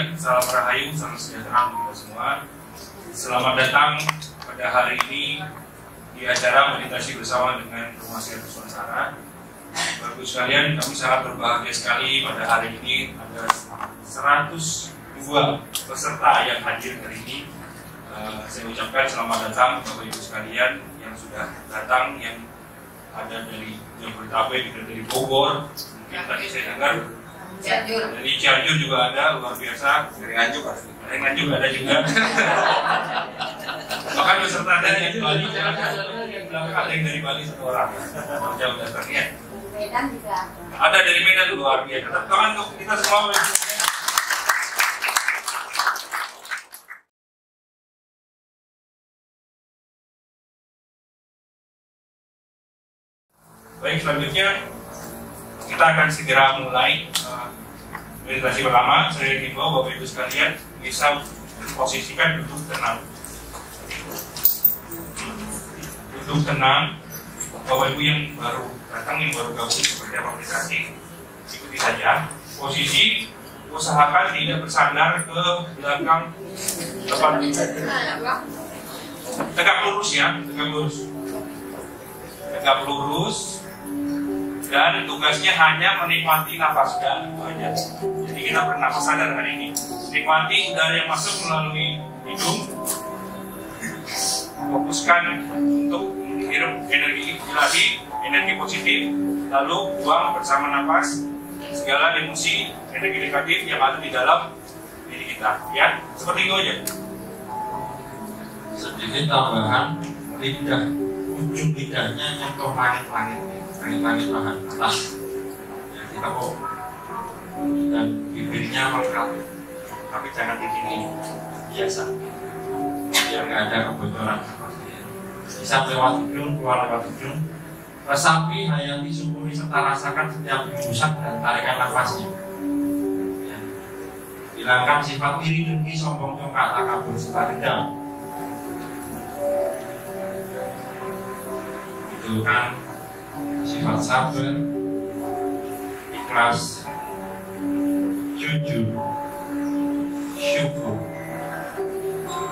sekalian, salam rahayu, salam sejahtera untuk kita semua. Selamat datang pada hari ini di acara meditasi bersama dengan Rumah Sehat Nusantara. Bapak Ibu sekalian, kami sangat berbahagia sekali pada hari ini ada 102 peserta yang hadir hari ini. Saya ucapkan selamat datang Bapak Ibu sekalian yang sudah datang, yang ada dari Jabodetabek, dari Bogor, mungkin tadi saya dengar dari Cianjur juga ada, luar biasa. Dari Nganjuk ada juga. Bahkan peserta dari Bali ada yang dari Bali satu orang, jauh datangnya. Medan juga ada dari Medan, luar biasa. Tetap tangan untuk kita semua. Baik, selanjutnya kita akan segera mulai meditasi pertama. Saya himbau Bapak Ibu sekalian bisa posisikan duduk tenang. Duduk tenang. Bapak Ibu yang baru datang, yang baru gabung seperti apa meditasi, ikuti saja. Posisi usahakan tidak bersandar ke belakang depan. Tegak lurus ya, tegak lurus. Tegak lurus. Dan tugasnya hanya menikmati nafas, dan itu aja. Jadi kita bernafas sadar hari ini. Nikmati udara yang masuk melalui hidung. Fokuskan untuk menghirup energi ilahi, energi positif, lalu buang bersama nafas segala emosi, energi negatif yang ada di dalam diri kita. Ya, seperti itu aja. Sedikit tambahan, lidah, ujung lidahnya nyentuh langit-langit bahan atas ya, kita kok, dan bibirnya melekat, tapi jangan begini, biasa, biar nggak ada kebocoran. Bisa lewat hidung, keluar lewat hidung. Resapi, hayati, syukuri, serta rasakan setiap hembusan dan tarikan nafasnya ya. Hilangkan sifat iri, dengki, sombong, congkak, takabur, serta dendam. Itu kan sifat sabar, ikhlas, jujur, syukur,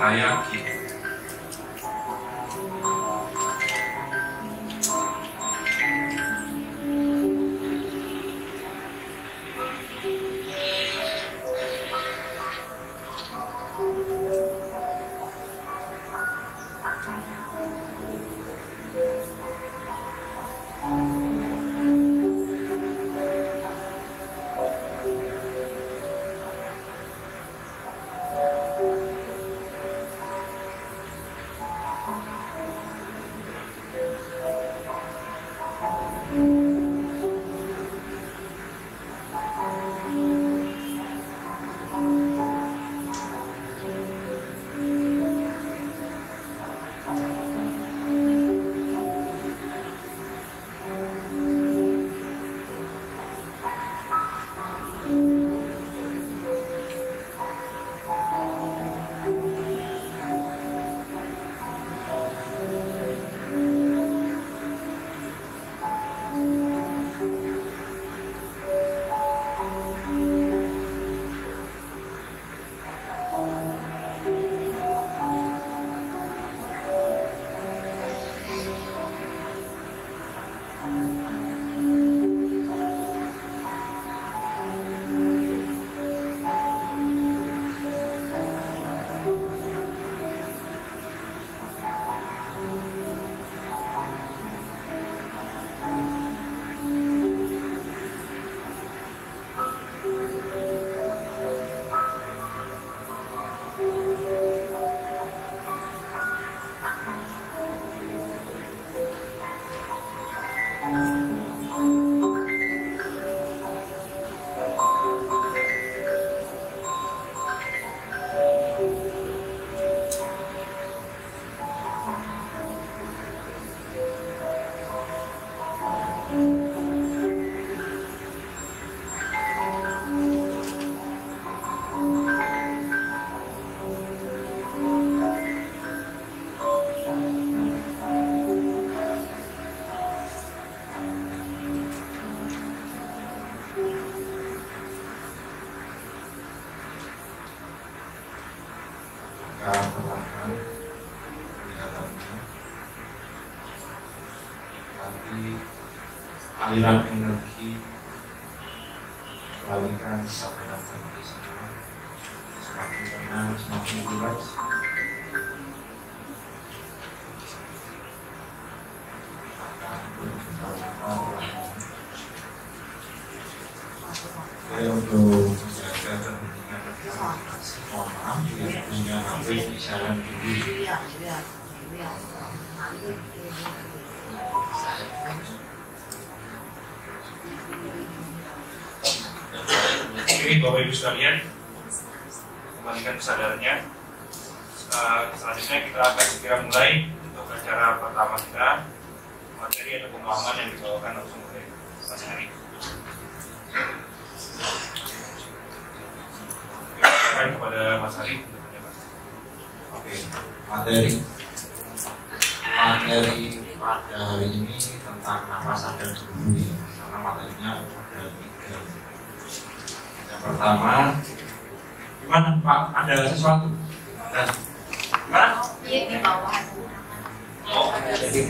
yakin. jadi aliran energi balikan sampai datang di sana, semakin tenang, semakin rileks. Untuk menjaga kepentingan organisasi, mohon maaf jika punya HP isyarat dulu. Ini Bapak Ibu sekalian, kembalikan kesadarannya. Selanjutnya kita akan segera mulai untuk acara pertama kita. Materi atau pemahaman yang dibawakan langsung oleh Mas Hari. Silakan kepada Mas Hari. Oke, materi pada hari ini tentang nafas sadar dulu ya, karena materinya ada 3. Yang pertama, gimana Pak? Ada sesuatu? Gimana? Iya di bawah. Oh, Jadi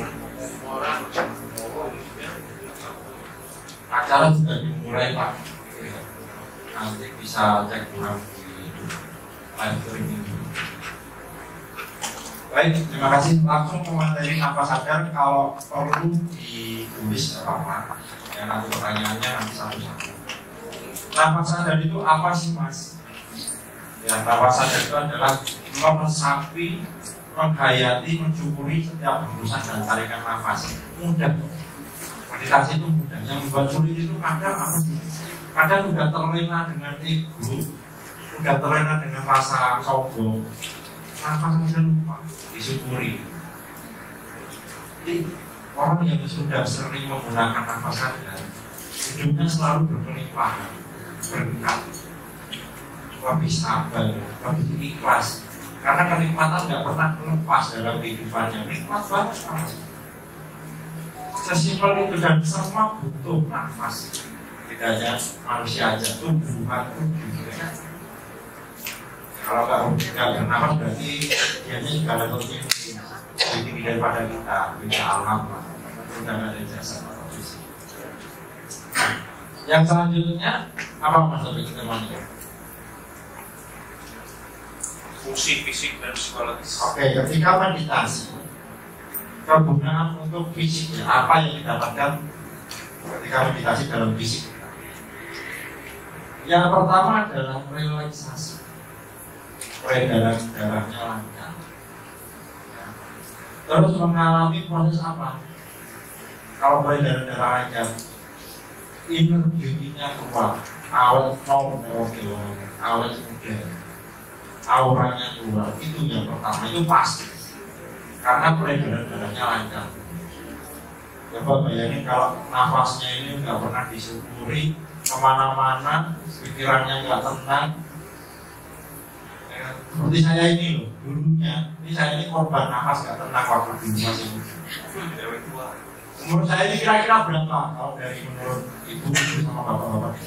acara sudah dimulai Pak. Nanti bisa cek ulang di live streaming. Baik, terima kasih. Langsung ke materi nafas sadar. Kalau perlu ditulis apa-apa, ya nanti pertanyaannya nanti satu-satu. Nafas sadar itu apa sih Mas? Ya, nafas sadar itu adalah meresapi, menghayati, mensyukuri setiap hembusan dan tarikan nafas. Mudah. Meditasi itu mudah. Yang membuat sulit itu kadang apa sih? Kadang udah terlena dengan ego, udah terlena dengan rasa sombong. Nafas saja lupa disyukuri. Jadi orang yang sudah sering menggunakan nafas sadar, hidupnya selalu berkelimpahan, berkat, lebih sabar, lebih ikhlas. Karena kenikmatan nggak pernah lepas dalam kehidupannya. Nikmat banget nafas. Sesimpel itu dan semua butuh nafas. Tidak hanya manusia aja, tumbuhan pun juga. Kalau nggak bernafas berarti dianya juga lebih tinggi daripada kita, punya alam lah. Sudah ada jasa atau fisik. Yang selanjutnya apa Mas Topik kita mau? fungsi fisik dan psikologis. Oke, ketika meditasi, kegunaan untuk fisik apa yang didapatkan ketika meditasi dalam fisik? Yang pertama adalah relaksasi, peredaran darahnya lancar. Terus mengalami proses apa? Kalau peredaran darah lancar, energinya keluar, awet normal, awet muda, auranya keluar. Itu yang pertama, itu pasti. Karena peredaran darahnya lancar. Coba bayangin kalau nafasnya ini nggak pernah disyukuri, kemana-mana, pikirannya nggak tenang. Seperti saya ini loh, dulunya, ini saya ini korban nafas nggak tenang waktu dulu masih muda. Umur saya ini kira-kira berapa? Kalau dari menurut ibu sama bapak-bapak?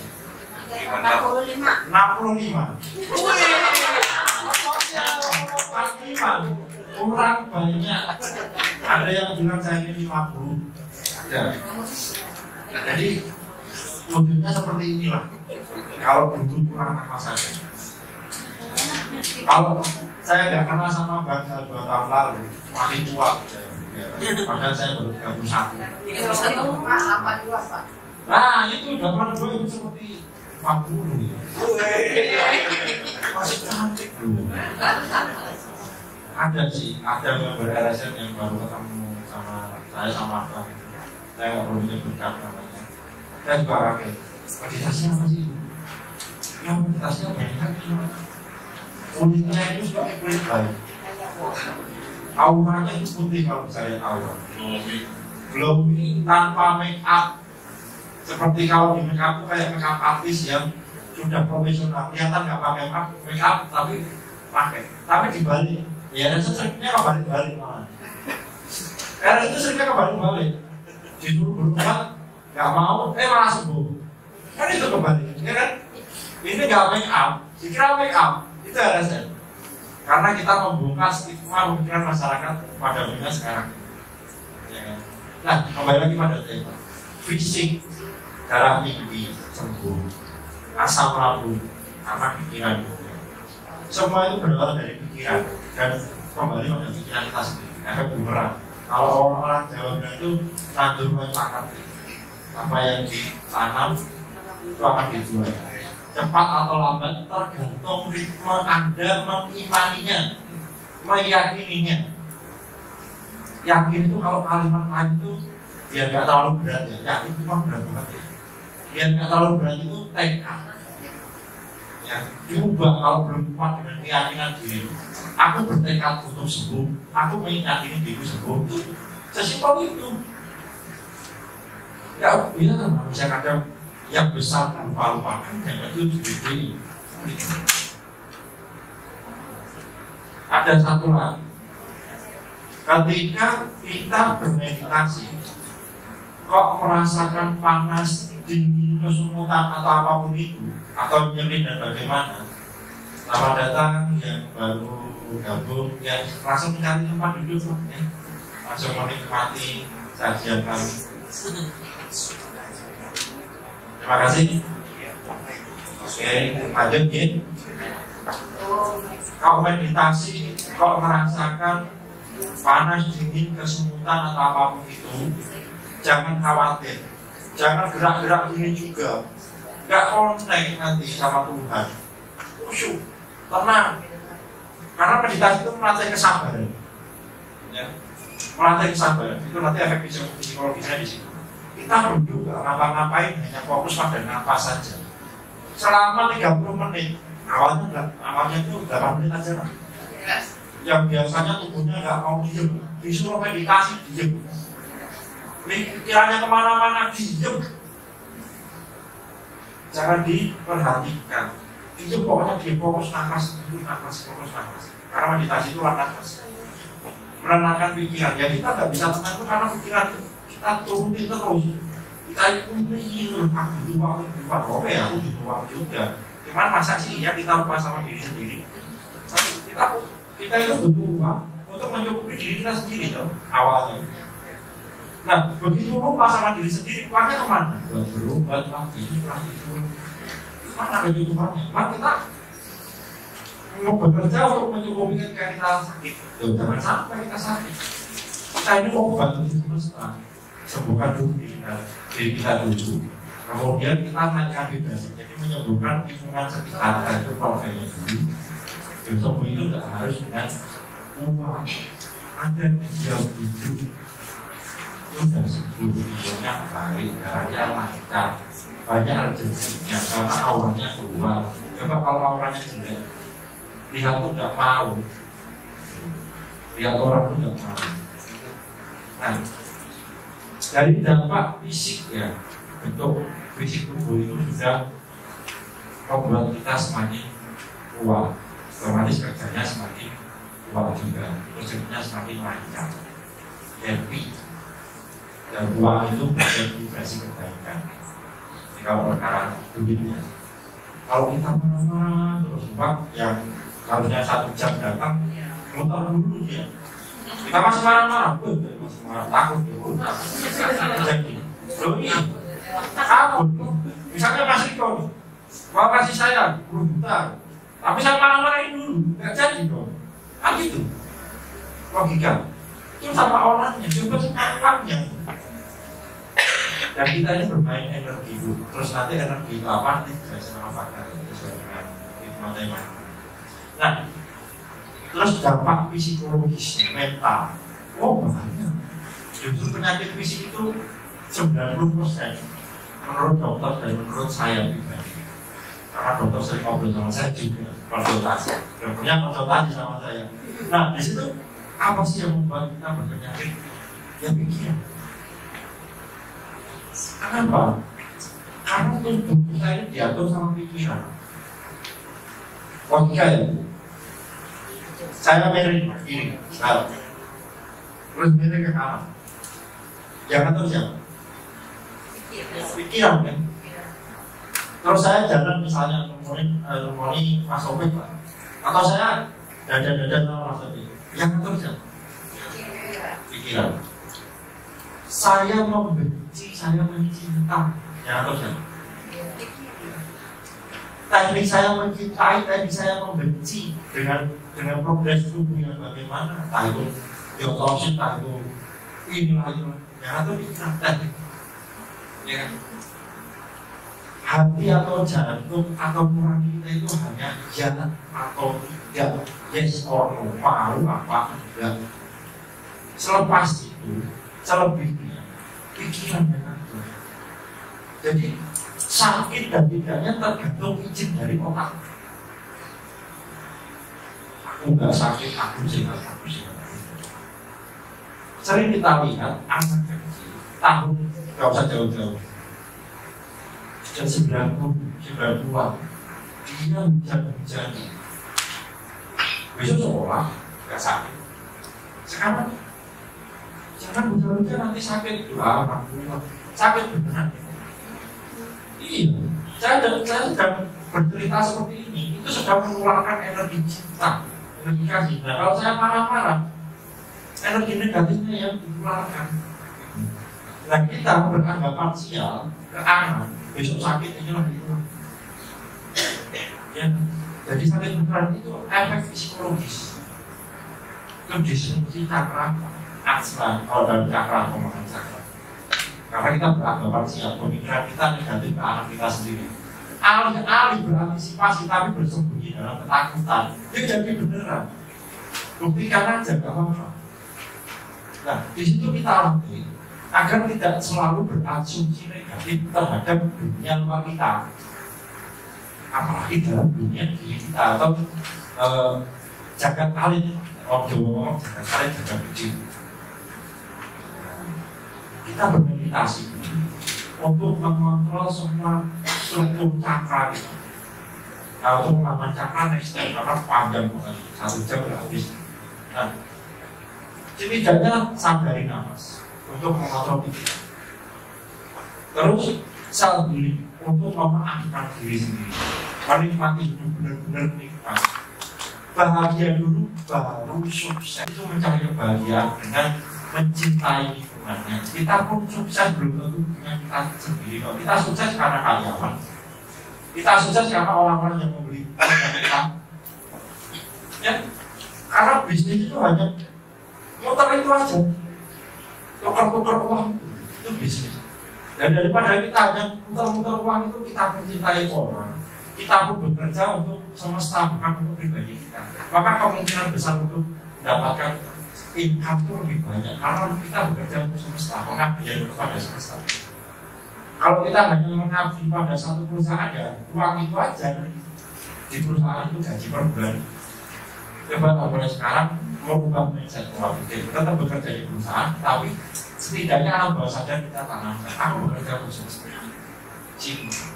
65. 65. 65. Kurang banyak. Ada yang bilang saya ini 50. Ada. Nah, jadi wujudnya seperti inilah. Kalau dulu kurang nafas saja. Kalau saya nggak kenal sama bangsa 2 tahun lalu, masih tua. Padahal saya baru 31. Nah itu zaman gue itu seperti 40 ya. Masih cantik dulu. Ada sih, ada member LSM yang baru ketemu sama saya sama Abang. Saya nggak perlu menyebutkan namanya. Saya juga kaget. Meditasi apa sih? Yang meditasinya banyak gimana? Kulitnya itu sudah kulit baik. Auranya itu putih kalau saya aura. Glowing tanpa make up. Seperti kalau di make up itu kayak make up artis yang sudah profesional. Kelihatan nggak pakai make up tapi pakai. Tapi dibalik. Ya itu seringnya kebalik-balik malah. Karena itu seringnya kebalik-balik. Disuruh berubah nggak mau, malah sembuh. Kan itu kebalik, ya kan? Ini nggak make up, dikira make up. Itu alasan. Karena kita membongkar stigma pemikiran masyarakat pada dunia sekarang. Ya kan? Nah, kembali lagi pada tema fisik, darah tinggi, sembuh, asam lambung, sama pikiran. Semua itu berawal dari pikiran dan kembali pada pikiran kita sendiri. Efek bumerang. Kalau orang Jawa bilang itu tandur makan, apa yang ditanam itu akan dijual. Cepat atau lambat tergantung ritme Anda mengimaninya, meyakininya. Yakin itu kalau kalimat lain itu biar nggak terlalu berat ya. Yakin itu memang berat banget ya. Biar nggak terlalu berat itu tekad. Ya, coba kalau belum kuat dengan keyakinan diri, aku bertekad untuk sembuh, aku meyakini diriku sembuh, itu sesimpel itu. Ya, kita kan bisa kadang yang besar lupa-lupakan, yang kecil gede. Ada satu lagi, ketika kita bermeditasi, kok merasakan panas, dingin, kesemutan atau apapun itu, atau nyeri dan bagaimana, selamat datang yang baru gabung, ya langsung mencari tempat duduk, ya. Langsung menikmati sajian kami. Terima kasih. Oke, lanjut ya. Kalau meditasi, kalau merasakan panas, dingin, kesemutan atau apapun itu, jangan khawatir, jangan gerak-gerak ini juga, nggak kontak nanti sama Tuhan. Khusyuk, tenang. Karena meditasi itu melatih kesabaran, ya. Melatih kesabaran itu nanti efek psikologisnya di situ. Kita duduk, ngapa-ngapain, hanya fokus pada nafas saja selama 30 menit. Awalnya itu 8 menit aja lah. Yang biasanya tubuhnya nggak mau diem, disuruh meditasi diem, pikirannya kemana-mana diem, jangan diperhatikan, diem pokoknya dia fokus nafas, fokus nafas. Karena meditasi itu nafas, menenangkan pikiran. Ya kita nggak bisa tenang itu karena pikiran kita turutin terus, kita ikuti aku butuh waktu, oke aku butuh waktu juga. Cuman masa sih ya kita lupa sama diri sendiri. Kita itu butuh uang untuk mencukupi diri kita sendiri dong awalnya. Nah begitu lupa sama diri sendiri, uangnya kemana? Buat berobat, lagi itu. Mana ada cukupannya? Maka kita mau bekerja untuk mencukupi ketika kita sakit. Jangan sampai kita sakit. Kita ini mau bantu semesta, sembuhkan diri kita dulu. Kemudian kita naikkan vibrasi, jadi menyembuhkan lingkungan sekitar itu problemnya dulu. Sembuh itu tidak harus dengan uang. Ada yang hidup sudah sembuh, hidupnya baik, darahnya lancar, banyak rezekinya karena auranya keluar. Coba kalau auranya jelek, lihat tuh tidak mau, lihat orang tuh tidak mau. Nah, dari dampak fisik ya, bentuk fisik tubuh itu sudah membuat kita semakin kuat, otomatis kerjanya semakin kuat juga, rezekinya semakin lancar, happy. Dan uang itu bagian vibrasi kebaikan. Jadi kalau perkara duitnya, kalau kita marah terus uang yang harusnya 1 jam datang, muter dulu dia. Kita masih marah-marah, masih marah, takut dulu. Jadi, ini takut. Misalnya Mas Riko, mau kasih saya 10 juta, tapi saya marah-marahin dulu, nggak jadi dong. Kan gitu logika. Itu sama orangnya, juga orangnya. Dan kita ini bermain energi dulu, terus nanti energi itu apa? Nanti bisa dimanfaatkan sesuai dengan tema. Nah, terus dampak psikologis, mental, banyak. Justru penyakit fisik itu 90% menurut dokter dan menurut saya pribadi. Karena dokter sering ngobrol sama saya juga konsultasi, dokternya konsultasi sama saya. Nah, di situ apa sih yang membuat kita berpenyakit? Ya pikiran. Kenapa? Karena tubuh kita ini diatur sama pikiran. Logika ya. Saya miring kiri, terus miring ke kanan. Jangan terus ya. Pikiran kan. Terus saya jalan misalnya nemoni Mas Opik, atau saya dada sama Mas Opik. Jangan terus ya. Pikiran. saya membenci, saya mencinta, ya atau jangan? Teknik saya mencintai, teknik saya membenci dengan progres tubuh yang bagaimana? Entah itu diotopsi, entah itu inilah itu, ya atau pikiran teknik, ya kan? Hati atau jantung atau nurani kita itu hanya ya atau tidak, yes or no, mau apa enggak. Selepas itu, selebihnya pikiran dan hati. Jadi sakit dan tidaknya tergantung izin dari otak. Aku nggak sakit, aku sehat. Sering kita lihat anak kecil tahun nggak usah jauh-jauh, jam 90-an dia hujan-hujan, besok sekolah nggak sakit. Sekarang jangan hujan-hujan nanti sakit, sakit beneran. Iya, saya sedang bercerita seperti ini, itu sedang mengeluarkan energi cinta, energi kasih. Nah, kalau saya marah-marah, energi negatifnya yang dikeluarkan. Nah, kita beranggapan sial ke anak, besok sakit ini lah itu. Ya, jadi sakit beneran itu efek psikologis. Itu disfungsi cakra aksara, kalau dalam cakra pemahaman cakra. Karena kita beranggapan siap, pemikiran kita negatif ke anak kita sendiri. Alih-alih berantisipasi tapi bersembunyi dalam ketakutan, dia jadi beneran. Buktikan aja, gak apa-apa. Nah, di situ kita latih agar tidak selalu berasumsi negatif terhadap dunia luar kita, apalagi dalam dunia diri kita atau jagat alit, jagat alit, jagat kecil. Kita bermeditasi untuk mengontrol semua struktur cakra kita. Nah, untuk melakukan cakra next step karena panjang banget, 1 jam habis. Nah, setidaknya sadari nafas untuk mengontrol pikiran. Terus self healing untuk memaafkan diri sendiri, menikmati hidup benar-benar nikmat. Bahagia dulu baru sukses. Itu mencari kebahagiaan dengan mencintai lingkungannya. Kita pun sukses belum tentu dengan kita sendiri. Kalau kita sukses karena karyawan, kita sukses karena orang-orang yang membeli kita. Ya, karena bisnis itu hanya muter itu aja, tukar-tukar uang itu bisnis. Dan daripada kita hanya muter-muter uang itu, kita mencintai orang. Kita pun bekerja untuk semesta, bukan untuk pribadi kita. Maka kemungkinan besar untuk mendapatkan income itu lebih banyak karena kita bekerja untuk semesta, mengabdi kepada semesta. Kalau kita hanya mengabdi pada satu perusahaan, ya uang itu aja di perusahaan itu gaji per bulan. Coba mulai sekarang merubah mindset pola pikir, tetap bekerja di perusahaan, tapi setidaknya alam bawah sadar kita tanamkan. Aku bekerja untuk semesta. Cinta.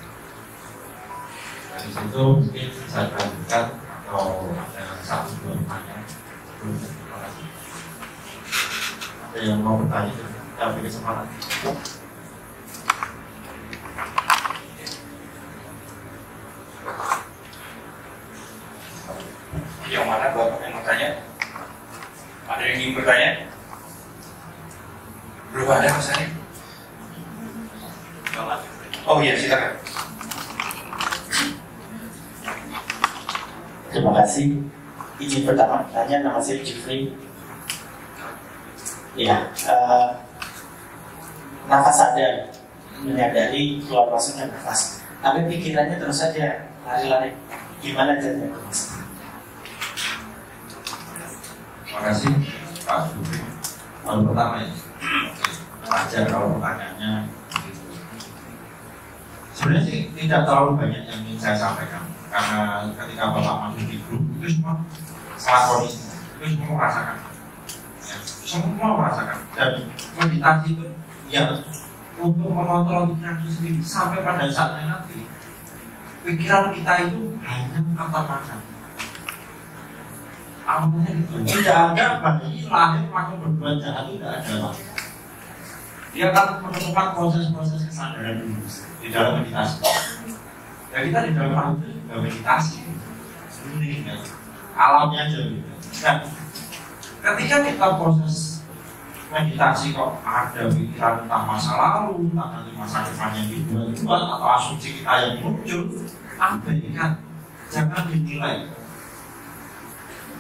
Dari situ mungkin bisa dilanjutkan atau ada 1-2 pertanyaan. Terima kasih. Ada yang mau bertanya? Kita beri kesempatan. Yang mana Bapak yang mau tanya? Ada yang ingin bertanya? Belum ada Mas Ari? Oh iya, silakan. Terima kasih. Izin pertama bertanya, nama saya Jeffrey. Ya, nafas sadar, menyadari keluar masuknya nafas, tapi pikirannya terus saja lari-lari. Gimana caranya? Terima kasih Pak Jufri. Yang pertama ya, wajar kalau pertanyaannya sebenarnya sih tidak terlalu banyak yang ingin saya sampaikan, karena ketika Bapak masuk di grup itu semua salah kondisi, itu semua merasakan, ya, semua merasakan. Dan meditasi itu ya untuk mengontrol pikiran itu sendiri sampai pada saatnya nanti pikiran kita itu hanya kata-kata. Awalnya itu tidak ada bayi lahir langsung berbuat jahat, itu tidak ada Pak. Dia akan menemukan proses-proses kesadaran dulu di dalam meditasi. Ya kita di dalam itu juga meditasi, ini ya, alamnya aja gitu. Nah, ketika kita proses meditasi kok ada pikiran tentang masa lalu, tentang masa depan yang dibuat atau asumsi kita yang muncul, abaikan, jangan dinilai.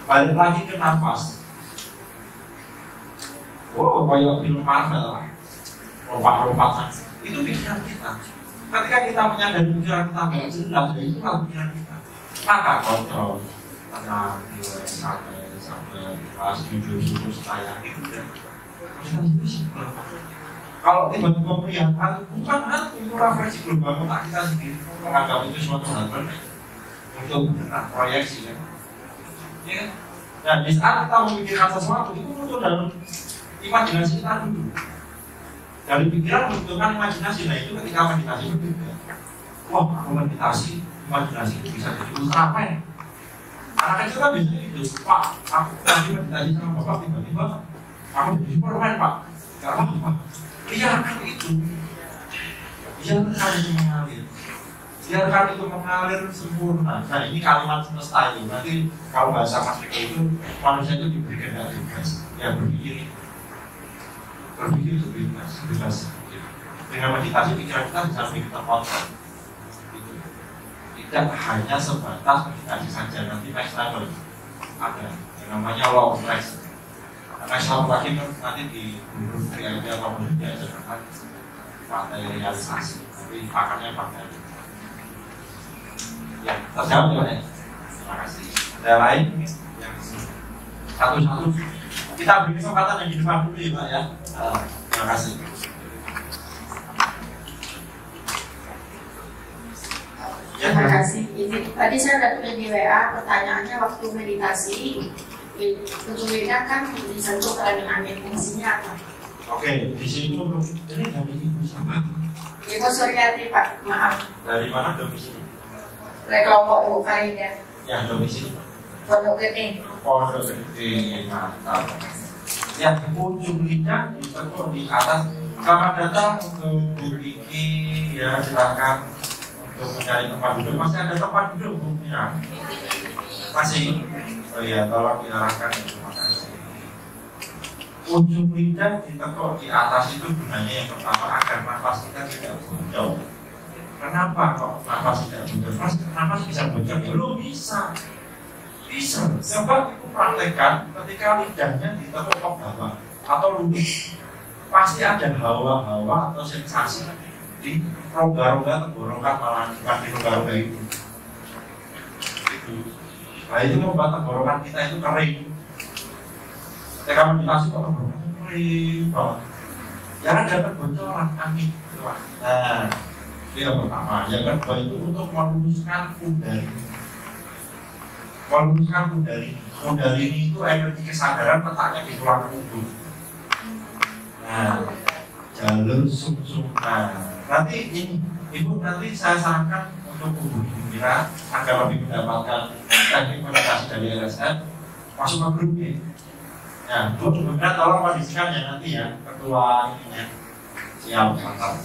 Balik lagi ke nafas. Oh, kayak film Marvel, lompat-lompatan. Itu pikiran kita. Ketika kita menyadari pikiran kita nggak jelas, ya itu kan pikiran kita. Maka kontrol, tenang, sampai kelas 7 saya itu ya. Kalau tiba-tiba melihat hal bukan hal itu refleksi global otak kita sendiri menganggap itu suatu hal benar untuk proyeksi kan. Ya. Nah di saat kita memikirkan sesuatu itu muncul dalam imajinasi kita dulu. Dari pikiran membutuhkan imajinasi. Nah itu ketika meditasi berbeda. Wah aku meditasi, imajinasi itu bisa jadi usaha apa ya? Anak kecil kan biasanya gitu. Pak, aku lagi meditasi sama bapak tiba-tiba aku jadi Superman Pak. Gak apa-apa. Biarkan itu. Biarkan itu mengalir. Biarkan itu mengalir sempurna. Nah ini kalimat semesta itu. Nanti kalau bahasa Mas Riko itu manusia itu diberi kendali bebas. Ya berpikir itu bebas. Dengan meditasi pikiran kita bisa lebih kita kontrol. Tidak hanya sebatas meditasi saja. Nanti next level ada yang namanya law of attraction. Next level lagi nanti di reality atau diajarkan materialisasi. Tapi pakarnya pakai. Ya, terjawab ya. Terima kasih. Ada lain? Yang satu-satu. Kita beri kesempatan yang di depan dulu ya Pak ya. Terima kasih. Terima kasih. Tadi saya udah tulis di WA pertanyaannya waktu meditasi ujungnya kan disentuh ke angin fungsinya apa? Oke, di sini tuh ini dari Ibu siapa? Ibu Suryati Pak, maaf. Dari mana domisili? Dari kelompok Bu Farida. Ya domisili. Pondok Gede. Pondok Gede, mantap. Ya ujung lidah ditekuk di atas. Selamat datang untuk Bu Riki. Ya silakan untuk mencari tempat duduk. Masih ada tempat duduk Bu Mira? Masih. Oh iya, tolong diarahkan. Terima kasih. Ujung lidah ditekuk di atas itu gunanya yang pertama agar nafas kita tidak bocor. Kenapa kok nafas tidak bocor? Mas, nafas bisa bocor? Belum bisa. Bisa. Coba itu praktekkan ketika lidahnya ditekuk ke bawah atau lurus. Pasti ada hawa-hawa atau sensasi di rongga-rongga tenggorokan malah bukan di rongga-rongga itu. Nah itu membuat tenggorokan kita itu kering. Ketika meditasi kok tenggorokan kering banget. Jangan dapat bocoran angin. Nah, itu yang pertama. Yang kedua itu untuk meluruskan kundalini. Meluruskan kundalini. Kundalini itu energi kesadaran letaknya di tulang punggung. Nah, jalur sum-sum. Nah, nanti ini Ibu nanti saya sarankan untuk Ibu Mira agar lebih mendapatkan teknik meditasi dari LSM masuk ke grup ini. Ya, Bu Mira tolong kondisikan ya nanti ya ketua ininya. Siap, mantap.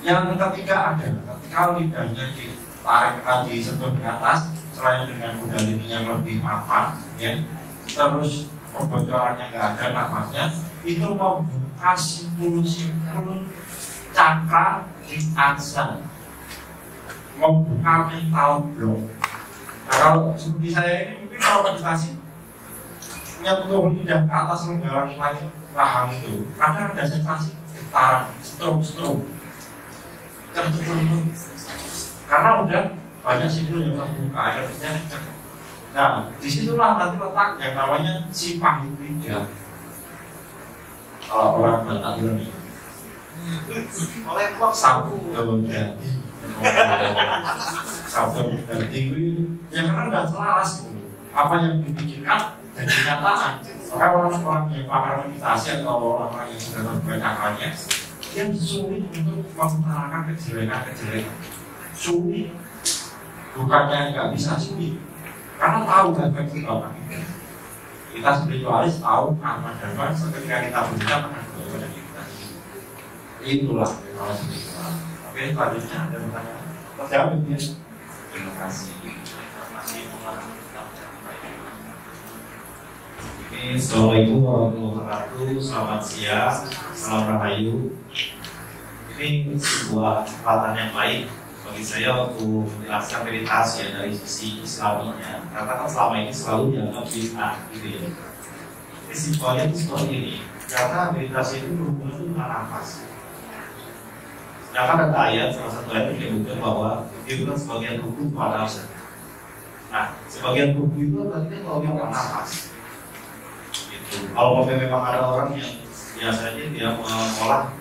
Yang ketiga ada ketika lidahnya ditarik disentuh di atas, selain dengan kundalini yang lebih mapan, ya, terus kebocorannya nggak ada nafasnya, itu membuka simpul-simpul cakra di asa, membuka mental block. Nah kalau seperti saya ini mungkin kalau meditasi nyentuh lidah ke atas longgaran rahang itu, kadang ada sensasi getaran, stroke, karena udah banyak simpul yang terbuka, akhirnya. Nah, disitulah nanti letak yang namanya simpang lidah. Kalau orang Batak bilang oleh kok sabtu jadi sabtu jadi ya karena nggak selaras apa yang dipikirkan dan kenyataan. Maka orang-orang yang pakar meditasi atau orang-orang yang sudah terbuka akalnya yang sulit untuk mengutarakan kejelekan, sulit, bukannya nggak bisa sulit, karena tahu efek itu apa. Kita spiritualis tahu apa dan apa ketika kita berbicara akan berbeda kita. Itulah kalau spiritual. Oke, selanjutnya ada pertanyaan. Terjawab ya. Terima kasih. Terima kasih. Assalamualaikum warahmatullahi wabarakatuh. Selamat siang, salam rahayu. Ini sebuah kesempatan yang baik bagi saya untuk menjelaskan meditasi ya, dari sisi Islaminya. Karena kan selama ini selalu dianggap bid'ah gitu ya. Jadi simpelnya itu seperti ini. Karena meditasi itu berhubungan dengan nafas. Sedangkan ada ayat, salah satu ayat yang menyebutkan bahwa itu kan sebagian tubuh pada azan. Nah, sebagian tubuh itu artinya kalau yang nafas. Kalau memang ada orang yang biasanya dia mengolah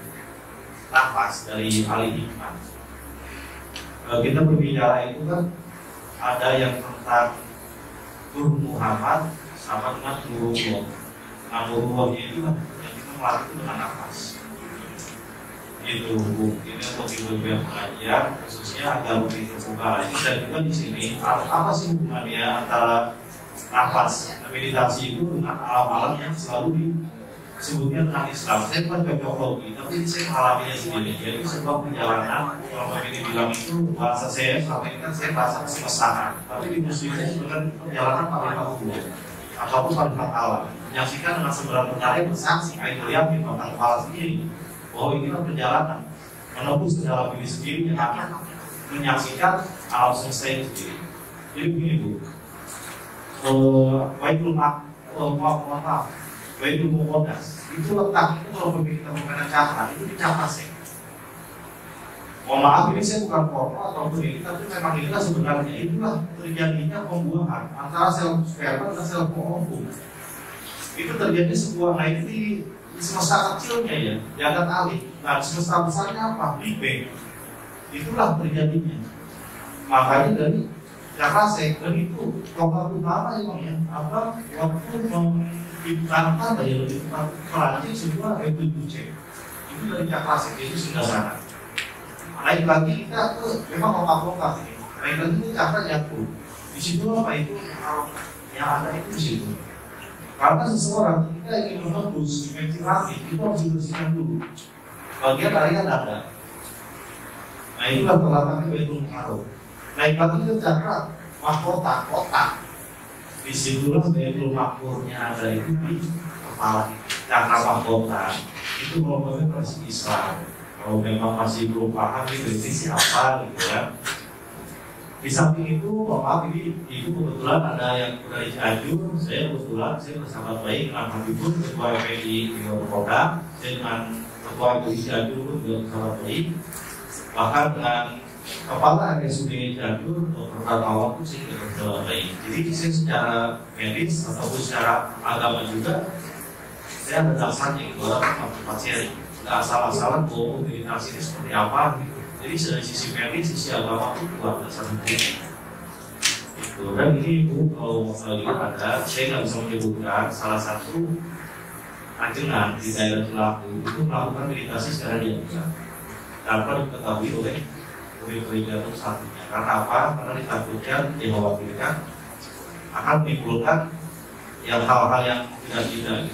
nafas dari ahli hikmah, kita berbicara itu kan ada yang tentang Nur Muhammad sama dengan Nurullah. Nah, Nurullah itu kan yang kita melatih itu dengan nafas. Itu ini untuk ibu yang pengajian khususnya agar lebih terbuka lagi. Dan juga di sini apa sih hubungannya antara nafas meditasi itu dengan alam-alam yang selalu disebutnya tentang Islam. Saya bukan psikologi, tapi saya mengalaminya sendiri. Jadi sebuah perjalanan, kalau ini bilang itu bahasa saya selama ini kan saya bahasa kesemestaan. Tapi di muslimnya sebenarnya perjalanan paling bagus ataupun paling alam. Menyaksikan dengan sebenarnya pencarian bersaksi, itu yang dimakan kepala sendiri. Bahwa ini kan perjalanan menembus ke dalam diri sendiri yang akan menyaksikan alam semesta itu sendiri. Jadi begini Bu. Baitul Muqaddas itu letak itu kalau kita mengenai cakra itu di cakra sih. Mohon maaf ini saya bukan porno ataupun ini, tapi memang inilah sebenarnya itulah terjadinya pembuahan antara sel sperma dan sel ovum. Itu terjadi sebuah di semesta kecilnya ya, jangan alih. Nah semesta besarnya apa? Big Bang. Itulah terjadinya. Makanya dari Jakasek dan itu tokoh utama yang apa waktu menciptakan dari lebih Perancis sebuah F7C itu dari Jakasek itu sudah sana. Lain lagi kita ke memang lokal ini. Lain lagi itu cakra jatuh. Di situ apa itu yang ada itu di situ. Karena seseorang kita ingin menembus dimensi langit itu harus dibersihkan dulu. Bagian area dada. Nah itulah terletaknya Baitul Muqaddas. Naik lagi ke cakra mahkota, kotak. Disitulah Baitul Maqmurnya ada itu di kepala cakra mahkota. Itu merupakan prinsip Islam. Kalau memang masih belum paham itu apa gitu ya. Di samping itu, maaf ini kebetulan ada yang dari Cianjur. Saya bersama baik dengan Habibur, ketua FPI di Kota. Saya dengan ketua FPI Cianjur juga bersama baik. Bahkan dengan kepala RSUD Cianjur Dr. Karmawan itu sih bersama baik. Jadi saya secara medis ataupun secara agama juga saya ada dasarnya gitu dalam materi. Nggak asal-asalan bahwa meditasi ini seperti apa gitu. Jadi dari sisi medis, sisi agama itu kuat dasar hukumnya. Gitu. Dan ini Bu, kalau lihat ada, saya nggak bisa menyebutkan salah satu ajengan di daerah Cilaku itu melakukan meditasi secara diam-diam tanpa diketahui oleh murid-muridnya itu satunya. Karena apa? Karena ditakutkan, dikhawatirkan akan menimbulkan yang hal-hal yang tidak.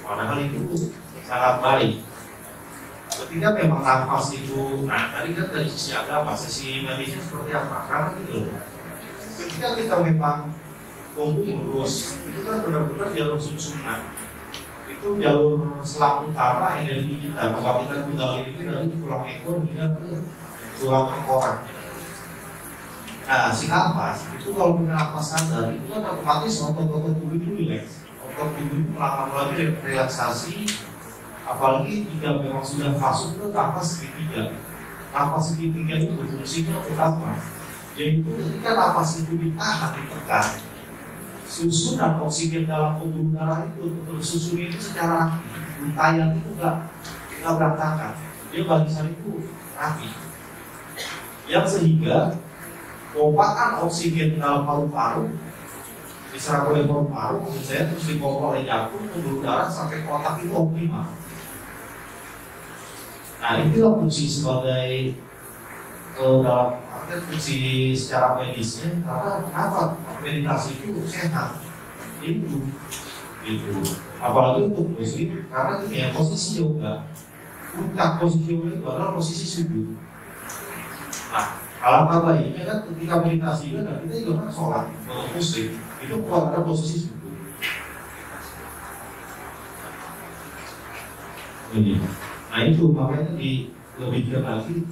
Padahal itu sangat baik. Ketika memang nafas itu, nah tadi kan dari sisi agama, sisi medisnya seperti apa? Karena gitu loh. Ketika kita memang lurus, itu kan benar-benar jalur susunan. Itu jalur selang utara energi kita, kebangkitan kundalini itu dari tulang ekor hingga ke tulang tengkorak. Nah, si nafas itu kalau punya nafas sadar itu kan otomatis otot-otot tubuh itu rileks, otot tubuh itu melakukan relaksasi. Apalagi jika memang sudah masuk ke nafas segitiga. Nafas segitiga itu berfungsinya utama. Yaitu ketika nafas itu ditahan, ditekan, susunan oksigen dalam pembuluh darah itu susun itu secara untayan itu enggak berantakan. Dia barisan itu rapi. Yang sehingga pompakan oksigen dalam paru-paru diserap oleh paru-paru, saya terus dipompa oleh jantung, pembuluh darah sampai ke otak itu optimal. Nah itulah fungsi sebagai dalam fungsi secara medisnya. Karena kenapa meditasi itu sehat itu apalagi untuk muslim karena ini ya posisi yoga puncak posisi yoga itu adalah posisi sujud. Nah alangkah baiknya kan ketika meditasi kan kita juga kan sholat untuk muslim itu kalau ada posisi sujud. Ini. Nah itu makanya di lebih lagi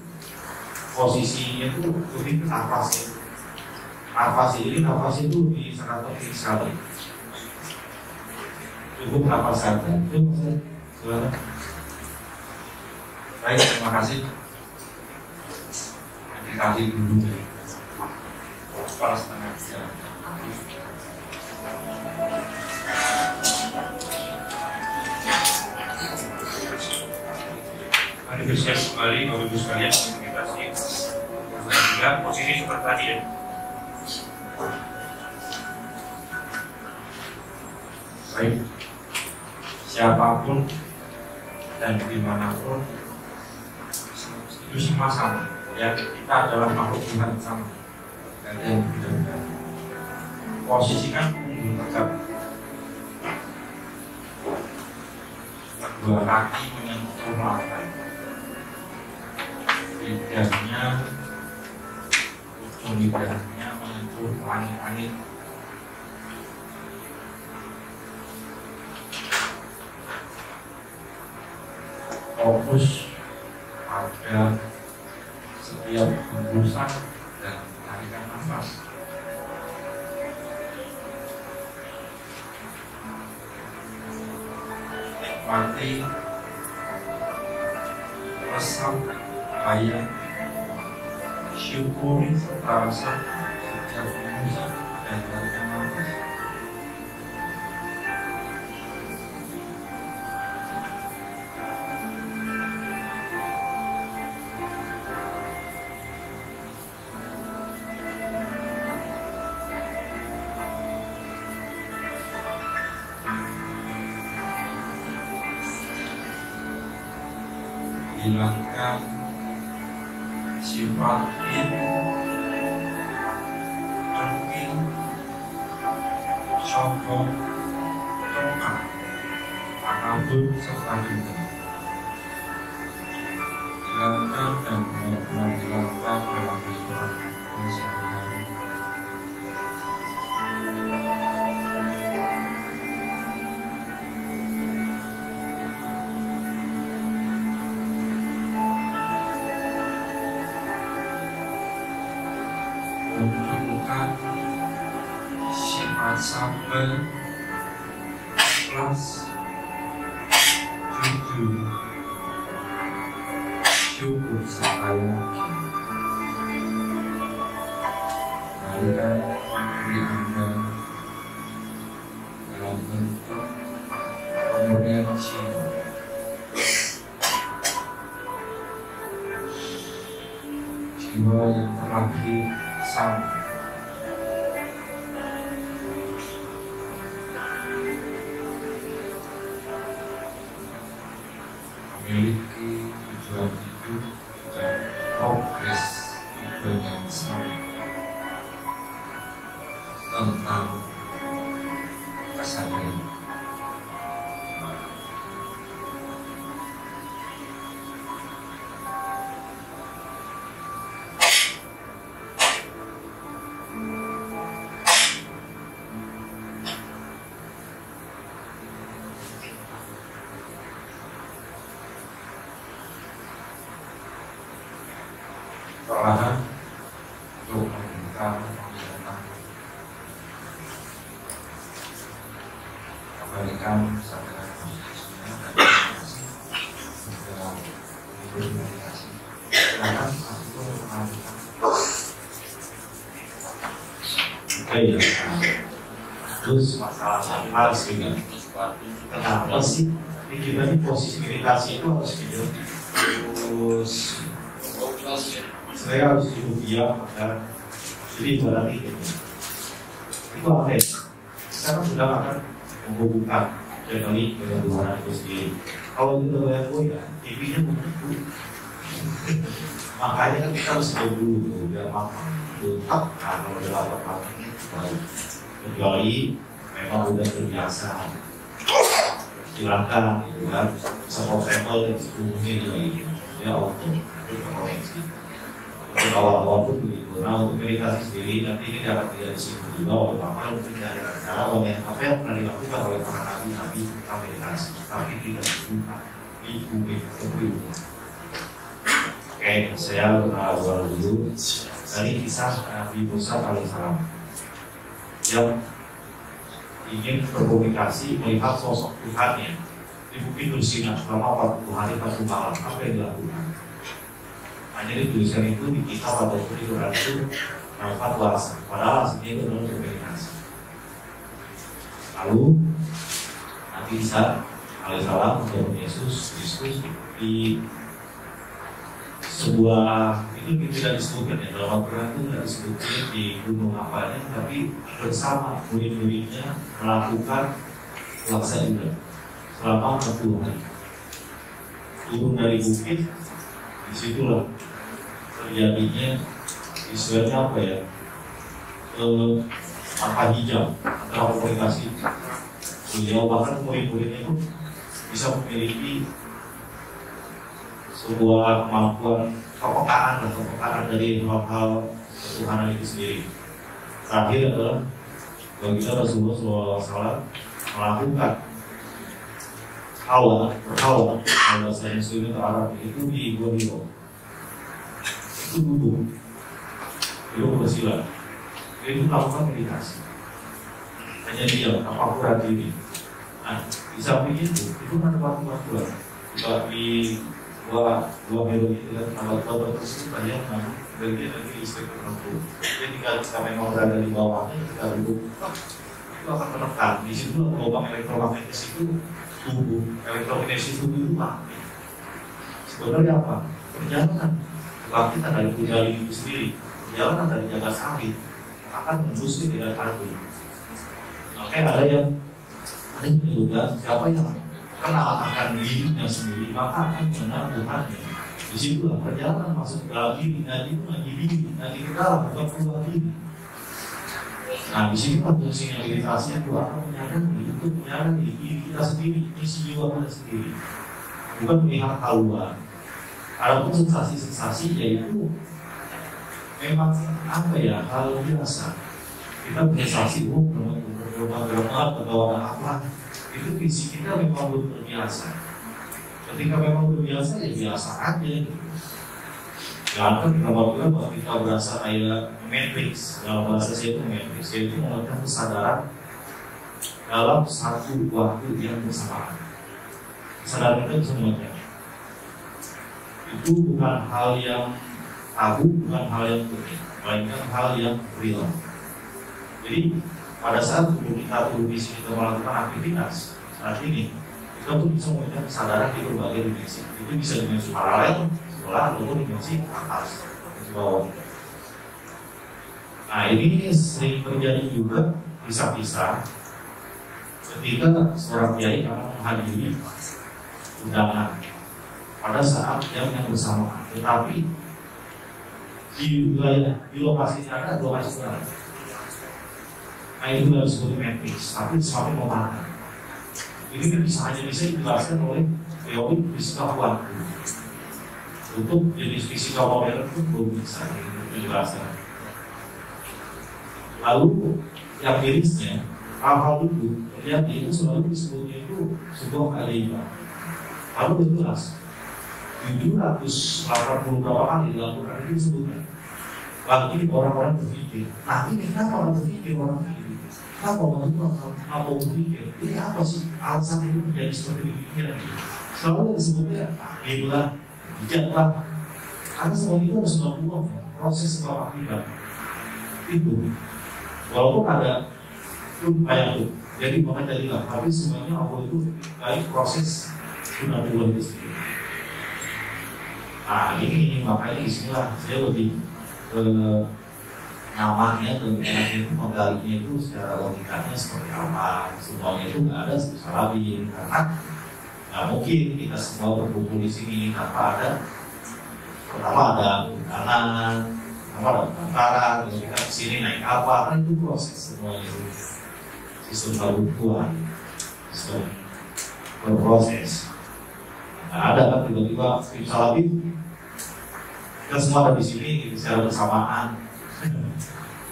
posisinya itu lebih ke nafas ya. Nafas itu lebih sangat penting sekali. Cukup nafas saja. Itu maksudnya. Baik, terima kasih. Dikasih dulu dari kepala setengah jam. Mari bersiap kembali, Bapak Ibu sekalian, meditasi. Juga posisi seperti tadi ya. Baik, siapapun dan dimanapun itu semua sama. Ya, kita adalah makhluk Tuhan sama. Kalian benar-benar posisikan punggung tegak, kedua kaki menyentuh lantai, lidahnya, ujung lidahnya menyentuh langit-langit. Fokus pada setiap hembusan dan tarikan nafas. Nikmati, resap, bayang, syukuri serta rasa setiap hembusan dan tarikan nafas. Hilangkan sifat iri, dengki, sombong, tongkang, takabur serta dendam. Hilangkan dan benar-benar hilangkan dalam kehidupan sehari-hari. Munculkan sifat sabar, ikhlas, jujur, syukur serta yakin. Berikan diri Anda dalam bentuk pemurnian jiwa. Jiwa yang terakhir sama. Memiliki tujuan hidup dan progres hidup yang sama tentang kesadaran. Perlahan untuk membuka penglihatan, kembalikan kesadaran posisinya dan meditasi dalam hidup meditasi. Silakan aku mengajukan. Oke ya. Terus masalah harus juga. Kenapa sih? Gimana posisi meditasi itu harus gitu? Terus saya harus hidup diam dan jadi ibarat itu apa ya? Sekarang sudah akan menghubungkan channel dengan luaran itu sendiri. Kalau kita bayar ya TV-nya menghubung. Makanya kan kita harus tahu dulu biar makan tetap kalau udah lapar makan kecuali memang udah terbiasa. Silakan gitu kan, sama travel dan sebelumnya juga gitu. Ya auto itu koneksi. Kalau pun begitu, nah untuk meditasi sendiri nanti ini dapat tidak disinggung juga oleh Bapak mungkin dari cara apa yang pernah dilakukan oleh para nabi tentang meditasi, tapi tidak dibuka. di bukit Tebu. Oke, saya berawal dulu dari kisah Nabi Musa alaihissalam yang ingin berkomunikasi melihat sosok Tuhannya di bukit Tursina selama 40 hari 40 malam. Apa yang dilakukan? Hanya di tulisan itu di kitab ataupun di Quran itu nampak puasa. Padahal aslinya itu adalah komunikasi. Lalu Nabi Isa alaihissalam dan Yesus Kristus di sebuah itu tidak disebutkan ya dalam Al-Quran itu tidak disebutkan di gunung apanya, tapi bersama murid-muridnya melakukan puasa juga selama 40 hari. Turun dari bukit, disitulah terjadinya istilahnya apa ya? Apa hijau antara komunikasi. Beliau bahkan murid-muridnya itu bisa memiliki sebuah kemampuan kepekaan dari hal-hal ketuhanan itu sendiri. Terakhir adalah baginda Rasulullah SAW melakukan hawa kalau bahasa Muslim atau Arab itu di Gua Hiro. Itu duduk bersila. Itu melakukan meditasi. Hanya dia akurat diri. Nah, di samping itu ada waktu-waktu di dua hero itu kan kalau terus banyak bagian dari istri tertentu. Jadi kalau kita memang berada di bawahnya kita duduk itu akan menekan. Di situ gelombang elektromagnetis itu tubuh elektromagnetis tubuh itu mati. Sebenarnya apa? Perjalanan kalau kita dari Pujali itu sendiri, perjalanan dari jagat sawit akan menembus ke tidak tahu. Makanya ada yang menyebutkan siapa yang kenal akan dirinya sendiri maka akan mengenal Tuhannya. Di situlah perjalanan masuk ke dalam diri, nanti ke dalam bukan keluar diri. Nah di sini fungsinya meditasi itu akan menyadari diri kita sendiri, isi jiwa kita sendiri, bukan melihat keluar. Adapun sensasi-sensasi yaitu memang apa ya hal biasa. Kita bersensasi bergerak atau apa. Itu visi kita memang belum terbiasa. Ketika memang terbiasa ya biasa aja gitu. Jangan kita bilang bahwa kita berasa kayak matrix. Dalam bahasa saya itu matrix, yaitu melakukan kesadaran dalam satu waktu yang bersamaan. Kesadaran itu semuanya. Itu bukan hal yang tabu, bukan hal yang penting, melainkan hal yang real. Jadi pada saat tubuh kita kita melakukan aktivitas saat ini kita pun bisa memiliki kesadaran di berbagai dimensi. Itu bisa dimensi paralel, sebelah ataupun dimensi atas, di bawah. Nah ini sering terjadi juga bisa-bisa ketika seorang kiai akan menghadiri undangan pada saat yang bersamaan, tetapi di wilayah di lokasinya ada lokasi lain. Nah itu harus disebut matrix, tapi semakin memakan. Ini kan bisa dijelaskan oleh teori fisika kuantum. Untuk jenis fisika modern itu belum bisa dijelaskan. Lalu yang mirisnya, hal-hal itu terjadi itu selalu disebutnya itu sebuah keajaiban. Lalu jelas 780 berapa kali dilakukan itu disebutnya. Lalu ini orang-orang berpikir, nah ini kenapa orang berpikir orang ini? Kenapa orang itu mau berpikir? Ini apa sih alasan itu menjadi seperti pikiran? Selalu disebutnya, itulah, bijaklah. Karena semua itu harus melakukan proses sebab akibat. Itu, walaupun ada upaya itu, jadi bukan jadilah, tapi semuanya Allah itu dari proses sunatullah itu sendiri. Nah ini makanya disinilah saya lebih namanya dan enaknya itu menggalinya itu secara logikanya seperti apa. Semuanya itu nggak ada salabin karena nggak mungkin kita semua berkumpul di sini tanpa ada pertama ada kanan, pertama ada utara, terus kita kesini naik apa, kan itu proses semuanya itu sistem kebutuhan, sistem berproses. Nggak ada kan tiba-tiba salabin kita semua ada di sini secara bersamaan.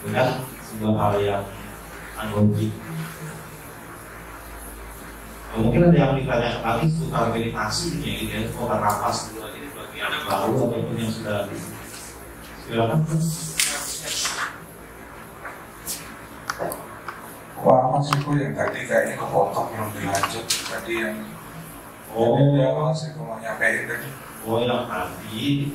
Dengan sebuah hal yang anlogik. Mungkin ada yang ditanyakan lagi seputar meditasi, ya, seputar nafas dulu aja bagi anak baru ataupun yang sudah silakan. Wah, Mas Iko yang tadi kayaknya kepotong belum dilanjut tadi yang Mas Iko mau nyampein tadi. Oh yang tadi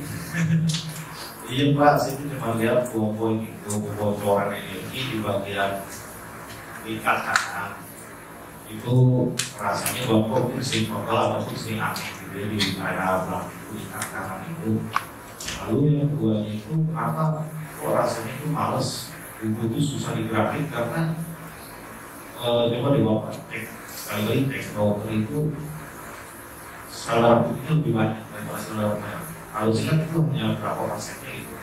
iya Pak, saya cuma lihat poin itu kebocoran energi di bagian tingkat kanan itu rasanya bahwa fungsi total atau fungsi aktif di area belakang tingkat kanan itu. Lalu yang keduanya itu apa? Kok rasanya itu males, itu susah digerakin karena coba diwakil sekali lagi teknologi itu salah itu lebih banyak daripada saudara. Kalau sih kan itu hanya berapa persennya itu,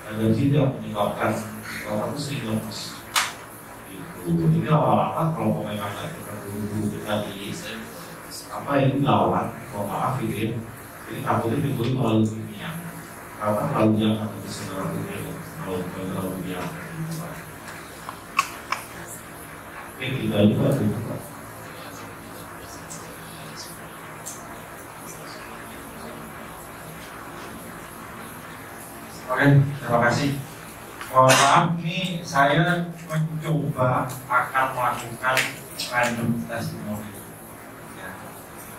dan dari situ yang menyebabkan orang itu sering lemas. Jadi awal-awal kalau pemain kita dulu kita di apa ini lawan, mau maaf gitu, jadi takutnya itu melalui dunia, karena terlalu jangan atau saudara itu kalau dia. Kita juga juga. Oke, terima kasih. Mohon maaf, ini saya mencoba akan melakukan random testimoni. Ya.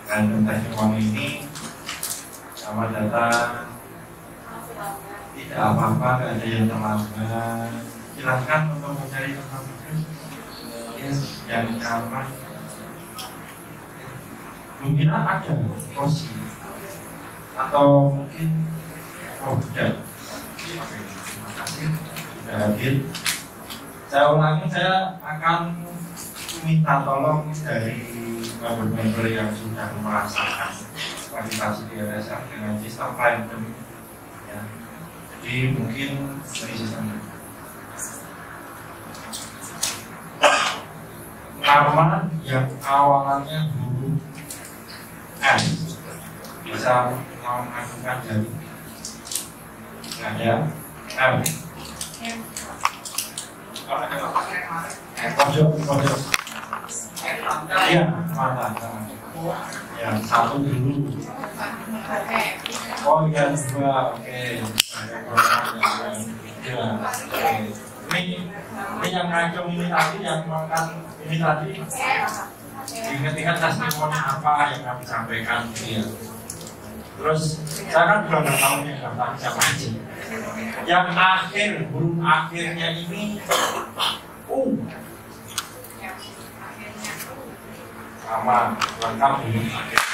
Random testimoni ini sama data tidak apa-apa, tidak ada yang terlambat. Silahkan untuk mencari tempat yang nyaman. Mungkin ada kursi atau mungkin tidak. Terima kasih sudah hadir. Saya ulangi, saya akan minta tolong dari member-member yang sudah merasakan meditasi di LSM dengan sistem random, ya. Jadi mungkin dari sistem nama yang awalannya huruf N bisa mengajukan jari. Ada M. Pojok. Iya, mana? Yang satu dulu. Oh, yang dua, oke. Ini yang ngacung ini tadi, yang makan ini tadi. Ingat-ingat testimoni apa yang kami sampaikan ya. Terus saya kan juga nggak tahu nih daftar siapa aja. Yang akhir, huruf akhirnya ini sama lengkap huruf akhirnya.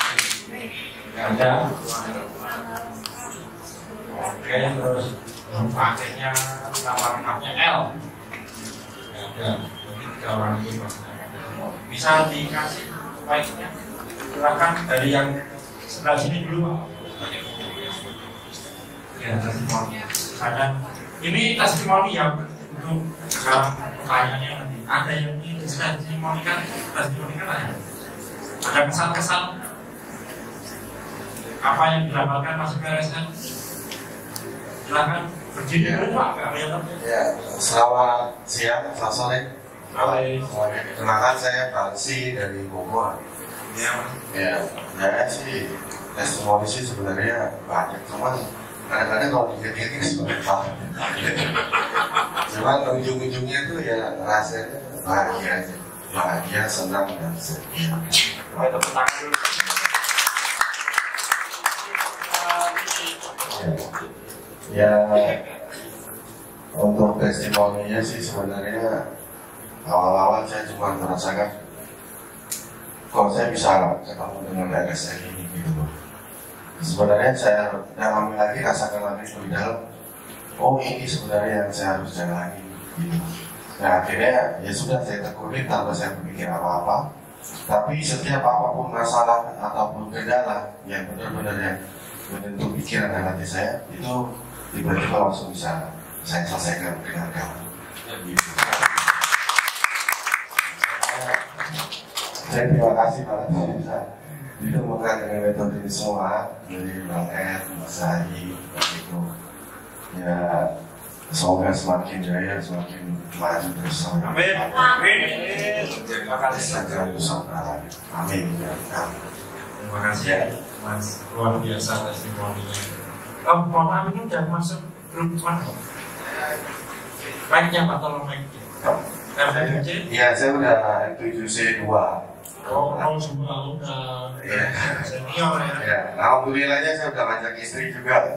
Nggak ada. Oke, terus huruf akhirnya nama lengkapnya L. Nggak ada. Mungkin 3 orang itu bisa dikasih baiknya. Silakan dari yang sebelah sini dulu, Pak. Ya, testimoni. Ini testimoni yang untuk sekarang pertanyaannya nanti. Ada yang ingin testimoni kan ada. Ada kesan-kesan apa yang didapatkan masuk ke RSN? Silakan berdiri dulu, Pak. Ya, selamat siang, selamat sore. Kenalkan saya Balsi dari Bogor. Ya, saya sih testimoni sih sebenarnya banyak, cuman kadang-kadang kalau dikit-dikit suka. Cuman ujung-ujungnya tuh ya rasanya bahagia, senang dan sedih. Ya, untuk testimoninya sih sebenarnya awal-awal saya cuma merasakan kok saya bisa ketemu dengan RSN ini gitu. Sebenarnya saya dalami lagi, rasakan lagi lebih dalam. Oh, ini sebenarnya yang saya harus jalani gitu. Nah akhirnya ya sudah saya tekuni tanpa saya berpikir apa-apa. Tapi setiap apapun masalah ataupun kendala yang benar-benar yang menyentuh pikiran dan hati saya, itu tiba-tiba langsung bisa saya selesaikan dengan kamu. Saya terima kasih banget bisa ditemukan dengan metode ini semua dari Bang Ed, Mas Haji, itu ya semoga semakin jaya, semakin maju terus. Amin. Terima kasih saja Nusantara. Amin. Terima kasih ya, Mas. Luar biasa testimoninya. Mohon maaf, ini udah masuk grup mana? Mic-nya apa? Tolong mic-nya. Iya, saya udah 7C2. Oh, semua udah senior ya. Ya, alhamdulillahnya saya udah ngajak istri juga.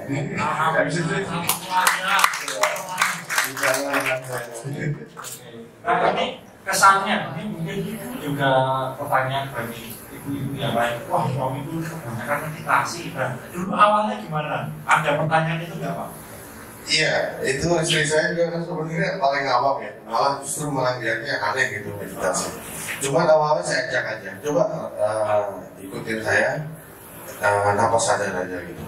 Nah, ini kesannya, ini mungkin juga pertanyaan bagi ibu-ibu yang lain. Wah, suami itu kebanyakan meditasi. Nah, dulu awalnya gimana? Ada pertanyaan itu nggak, Pak? Iya, itu istri saya juga kan sebenarnya paling awam ya. Malah justru malah lihatnya aneh gitu meditasi. Cuma awalnya saya ajak aja, coba ikutin saya, napas sadar aja gitu.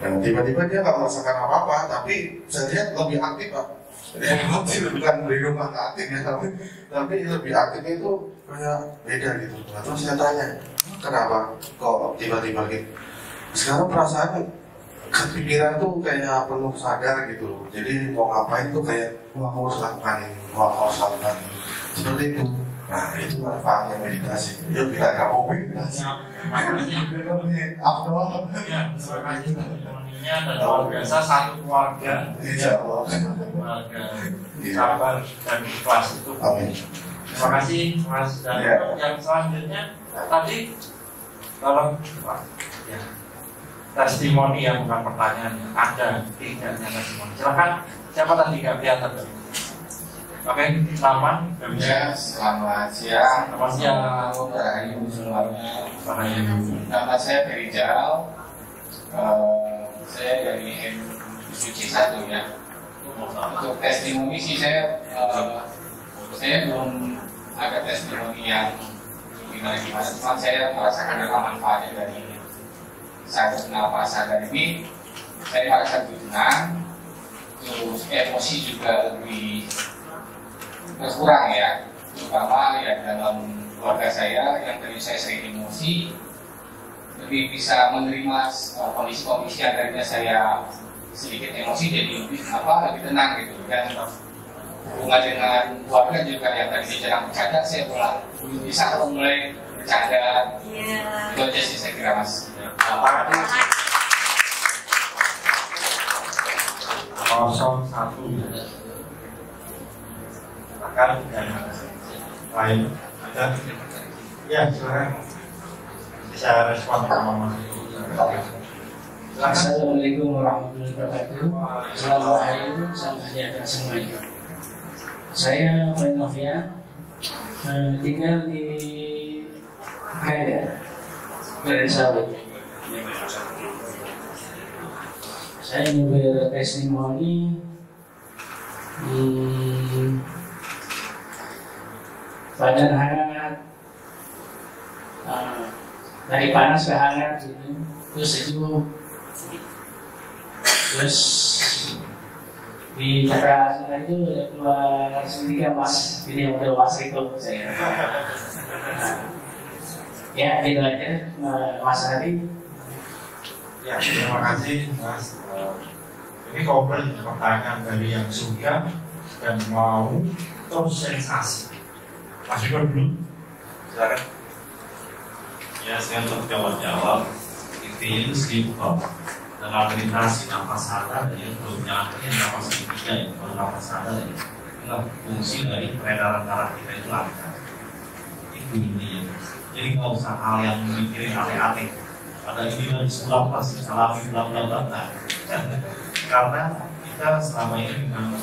Dan tiba-tiba dia nggak merasakan apa-apa, tapi saya lihat lebih aktif Pak. Jadi bukan di rumah aktif ya, tapi lebih aktifnya itu kayak beda gitu. Terus saya tanya, kenapa kok tiba-tiba gitu? Sekarang perasaan kepikiran tuh kayak penuh sadar gitu. Jadi mau ngapain tuh kayak wah harus lakukan ini, harus lakukan ini. Seperti itu. Nah itu manfaatnya meditasi. Yuk kita gabung meditasi. Terima kasih testimoninya dan luar biasa satu keluarga. Insya Allah. Keluarga sabar dan ikhlas itu. Amin. Terima kasih Mas. Dan yang selanjutnya tadi tolong Pak. Ya. Testimoni yang bukan pertanyaan, ada tidaknya testimoni. Silakan, siapa tadi nggak kelihatan? Oke, selamat. Ya, selamat siang. Selamat siang. Rahayu semuanya. Rahayu. Nama saya Ferijal. Saya dari MUC 1 ya. Untuk testimoni sih saya belum ada testimoni yang gimana-gimana. Cuma saya merasakan ada manfaatnya dari sadar nafas sadar ini. Saya merasa lebih tenang, terus emosi juga lebih berkurang ya, terutama ya dalam keluarga saya yang tadi saya sering emosi, lebih bisa menerima kondisi-kondisi yang tadinya saya sedikit emosi jadi lebih tenang gitu. Dan hubungan dengan keluarga juga yang tadinya jarang bercanda, saya bisa mulai bercanda. Itu aja sih saya kira Mas. Kosong satu akan dan lain ada ya silakan bisa respon sama Mas. Assalamualaikum warahmatullahi wabarakatuh. Selamat hari salam sejahtera semuanya. Saya Pak Novia, tinggal di Medan, Saudi. Saya ingin bertestimoni badan hangat, dari panas ke hangat gitu, terus sejuk, terus di cara sana itu ada keluar sedikit mas, ini yang udah itu saya. Ya gitu aja Mas Hadi. Ya terima kasih Mas. Ini komplain pertanyaan dari yang suka dan mau terus sensasi. Mas Iko dulu, silakan. Ya, saya untuk jawab intinya itu simpel. Dalam meditasi nafas sadar ya, belum nyalakan nafas ketiga ya, kalau nafas sadar ya, itulah fungsi dari peredaran darah kita itu lancar. Itu intinya. Jadi nggak usah hal yang mikirin aneh-aneh. Pada ini harus melapas, salami bla-bla-bla. Karena kita selama ini memang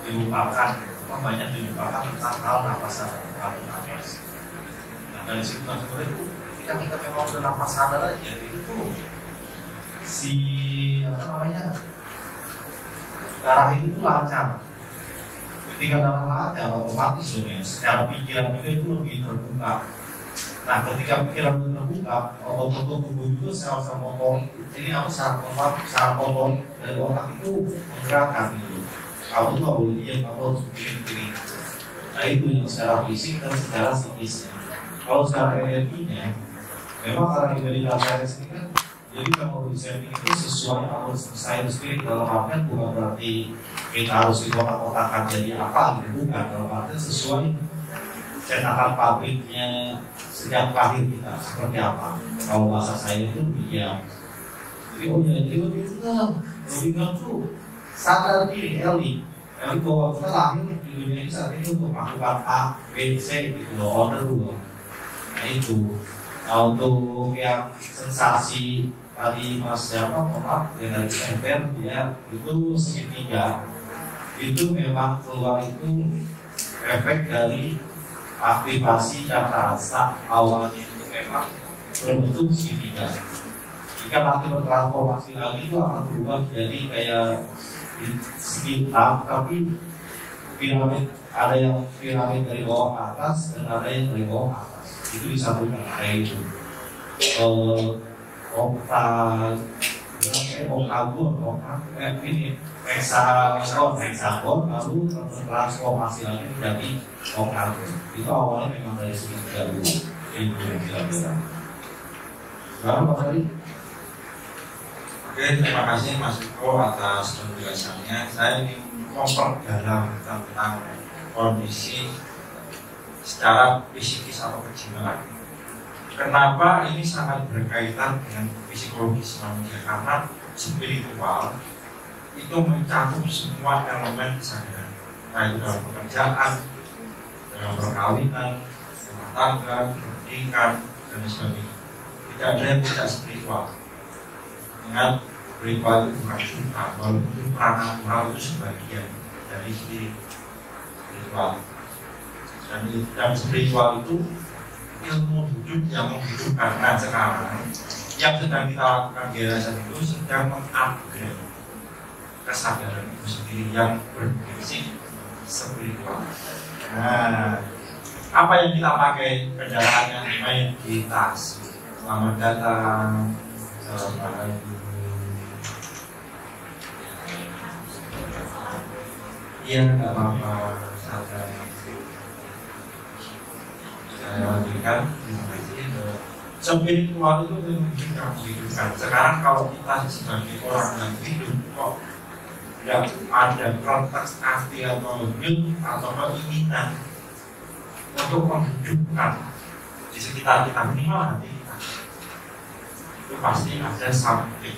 dilupakan, banyak dilupakan tentang hal nafas sadar. Nah dari situ sebenarnya kita memang sudah nafas sadar aja itu si darah itu lancar. Ketika darah lancar otomatis secara pikiran juga itu lebih terbuka. Nah ketika pikiran itu terbuka, otot tubuh itu sel-sel motor ini saraf motor dari otak itu menggerakkan gitu. Kalau itu nggak boleh diam, kalau harus bikin. Nah itu yang secara fisik dan secara psikisnya. Kalau secara energinya, memang karena dari dasarnya sendiri kan Jadi kalau dissenting itu sesuai alur saya sendiri, dalam artian bukan berarti kita harus dikotak-kotakan jadi apa gitu, bukan. Dalam artian sesuai cetakan pabriknya sejak lahir kita seperti apa. Kalau bahasa saya itu ya, jadi jadi lebih tuh sadar diri Eli bahwa kita lahir di dunia ini saat ini untuk melakukan A, B, C gitu loh, order dulu. Nah itu. Nah, untuk yang sensasi tadi Mas siapa yang dari ember ya itu segitiga itu memang keluar itu efek dari aktivasi data rasa awalnya itu memang berbentuk segitiga. Jika nanti bertransformasi lagi itu akan berubah jadi kayak segi tapi piramid, ada yang piramid dari bawah ke atas dan ada yang dari bawah ke atas. Itu disambungkan kayak itu. Hexagon lalu transformasi lagi menjadi oktagon. Itu awalnya memang dari segitiga dulu. Itu kira-kira. Sekarang Pak Sari. Oke, terima kasih Mas Eko atas penjelasannya. Saya ingin memperdalam tentang kondisi secara psikis atau kejiwaan. Kenapa ini sangat berkaitan dengan psikologis manusia? Karena spiritual itu mencakup semua elemen kesadaran, baik dalam pekerjaan, dalam perkawinan, rumah tangga, pendidikan, dan sebagainya. Tidak ada yang tidak spiritual. Ingat, spiritual itu bukan suka, walaupun pranatural itu sebagian dari spiritual. Dan spiritual itu ilmu hidup yang menghidupkan. Nah sekarang yang sedang kita lakukan di yayasan itu sedang mengupgrade kesadaran itu sendiri yang berbasis spiritual. Nah, apa yang kita pakai kendaraannya? Meditasi. Selamat datang. Iya, nggak apa-apa. Saya lanjutkan. Terima kasih. Spiritual itu menghidupkan. Sekarang kalau kita sebagai orang yang hidup kok tidak ada kontak hati atau atau keinginan untuk menghidupkan di sekitar kita, minimal hati kita, itu pasti ada something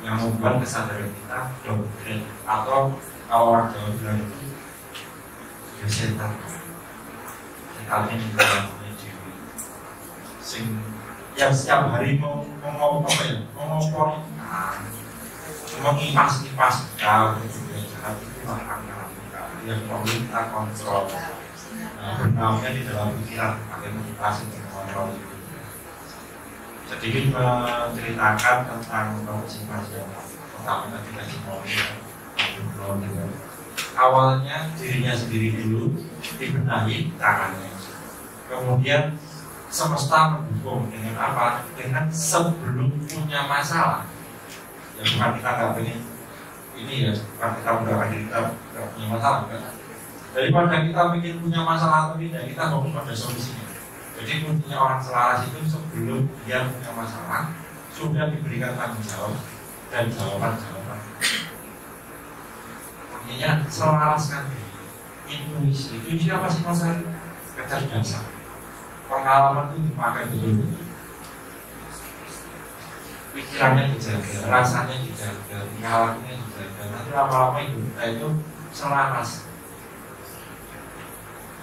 yang membuat kesadaran kita downgrade, atau kalau orang Jawa bilang itu ya setan yang dalam diri sing yang setiap hari mau ngomong mengipas-ipas kita jahat itu makanan yang perlu kita kontrol. Bernaungnya di dalam pikiran pakai meditasi dan kontrol itu. Sedikit menceritakan tentang meditasi yang pertama kita dimulai. Awalnya dirinya sendiri dulu dibenahi tangannya, kemudian semesta mendukung dengan apa? Dengan sebelum punya masalah. Ya bukan kita nggak pengen ini ya, bukan kita mendapatkan diri kita nggak punya masalah kan? Daripada kita ingin punya masalah atau tidak, kita fokus pada solusinya. Jadi kuncinya orang selaras itu sebelum dia punya masalah sudah diberikan tanggung jawab dan jawaban-jawaban. Artinya selaraskan intuisi. Intuisi apa sih Mas Ari? Kecerdasan. Pengalaman itu dipakai betul-betul. Pikirannya dijaga, rasanya dijaga, tingkahnya dijaga. Nanti lama-lama kita itu selaras.